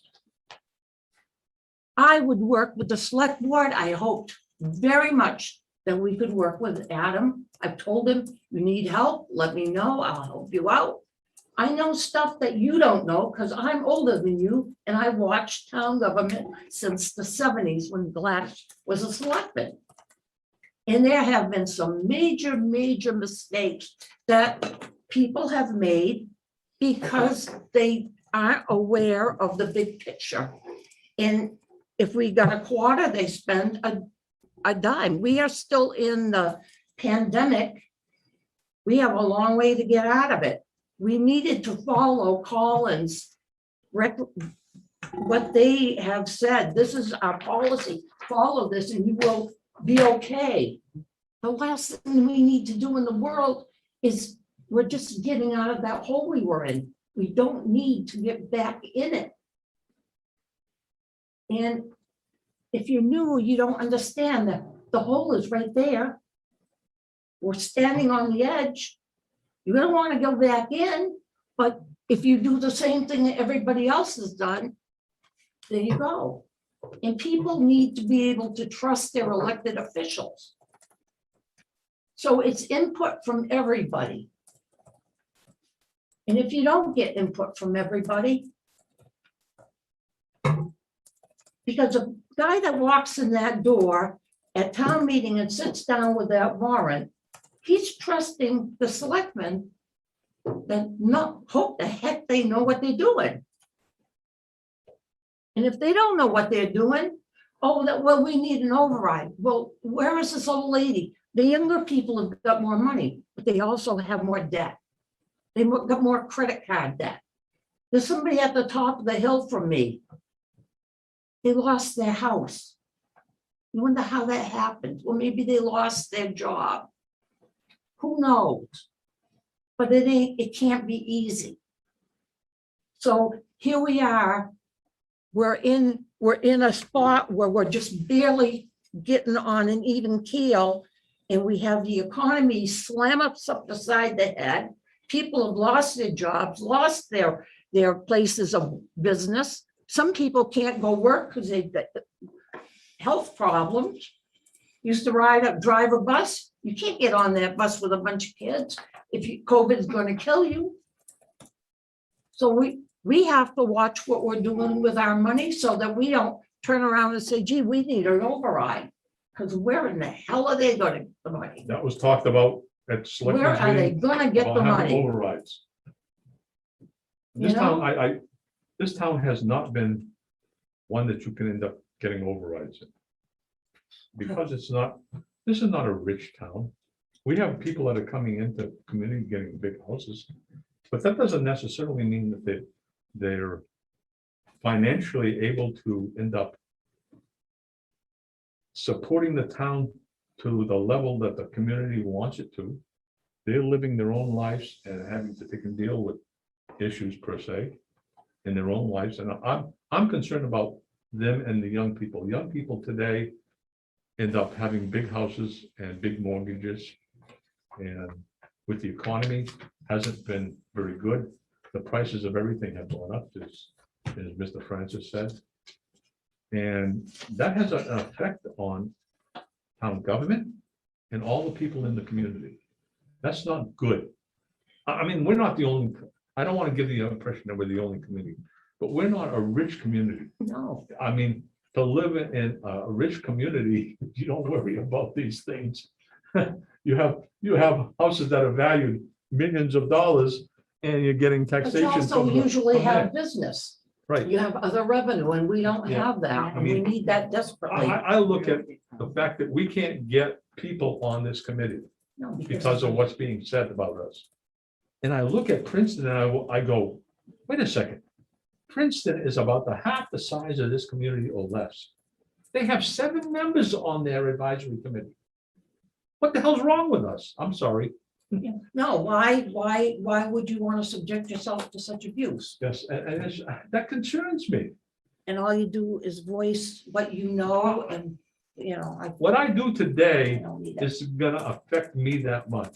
I would work with the select board. I hoped very much that we could work with Adam. I've told him, you need help, let me know, I'll help you out. I know stuff that you don't know because I'm older than you and I watched town government since the 70s when Gladys was a selectman. And there have been some major, major mistakes that people have made because they aren't aware of the big picture. And if we got a quarter, they spend a dime. We are still in the pandemic. We have a long way to get out of it. We needed to follow Collins, what they have said. This is our policy. Follow this and you will be okay. The last thing we need to do in the world is we're just getting out of that hole we were in. We don't need to get back in it. And if you're new, you don't understand that the hole is right there. We're standing on the edge. You don't want to go back in, but if you do the same thing that everybody else has done, there you go. And people need to be able to trust their elected officials. So it's input from everybody. And if you don't get input from everybody, because a guy that walks in that door at town meeting and sits down with that warrant, he's trusting the selectmen that not hope the heck they know what they're doing. And if they don't know what they're doing, oh, that, well, we need an override. Well, where is this old lady? The younger people have got more money, but they also have more debt. They've got more credit card debt. There's somebody at the top of the hill from me. They lost their house. You wonder how that happened. Well, maybe they lost their job. Who knows? But it can't be easy. So here we are. We're in a spot where we're just barely getting on an even keel, and we have the economy slam us up the side of the head. People have lost their jobs, lost their places of business. Some people can't go work because they've got health problems. Used to drive a bus. You can't get on that bus with a bunch of kids if COVID is going to kill you. So we have to watch what we're doing with our money so that we don't turn around and say, gee, we need an override. Because where in the hell are they going to get the money? That was talked about at selectmen's Where are they meeting going to get about the having money? overrides. You This town, know? this town has not been one that you can end up getting overrides in. Because this is not a rich town. We have people that are coming into community getting big houses, but that doesn't necessarily mean that they're financially able to end up supporting the town to the level that the community wants it to. They're living their own lives and having to take and deal with issues per se in their own lives. And I'm concerned about them and the young people. Young people today end up having big houses and big mortgages And with the economy, hasn't been very good. The prices of everything have gone up, as Mr. Francis said. And that has an effect on town government and all the people in the community. That's not good. I mean, we're not the only, I don't want to give the impression that we're the only community, but we're not a rich community. No, I mean, to live in a rich community, you don't worry about these things. You have houses that are valued millions of dollars and you're getting but taxation. you also from usually from have that. business. Right. You have other revenue and we don't Yeah. have that. I And we mean, need that desperately. I look at the fact that we can't get people on this committee No, because of what's being said about us. And I look at Princeton and I go, wait a second. Princeton is about half the size of this community or less. They have 7 members on their advisory committee. What the hell's wrong with us? I'm sorry. No, why would you want to subject yourself to such abuse? Yes, and that concerns me. And all you do is voice what you know and, you know, What I do I today don't need that. is gonna affect me that much.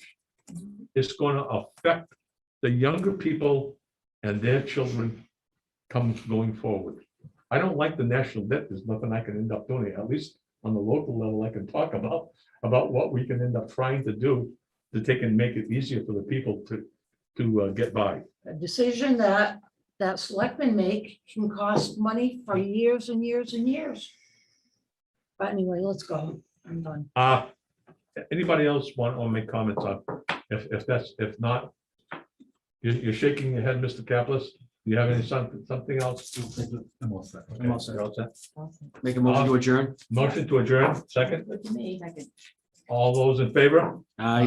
It's gonna affect the younger people and their children going forward. I don't like the national debt. There's nothing I can end up doing, at least on the local level, I can talk about what we can end up trying to do to take and make it easier for the people to get by. A decision that selectmen make can cost money for years and years and years. But anyway, let's go. I'm done. Anybody else want to make comments on, if not, you're shaking your head, Mr. Caplis. Do you have something else? I'm all set. Okay, you're all set. Awesome. Make a motion to adjourn. Motion to adjourn, second. Good to me. All those in favor? Aye.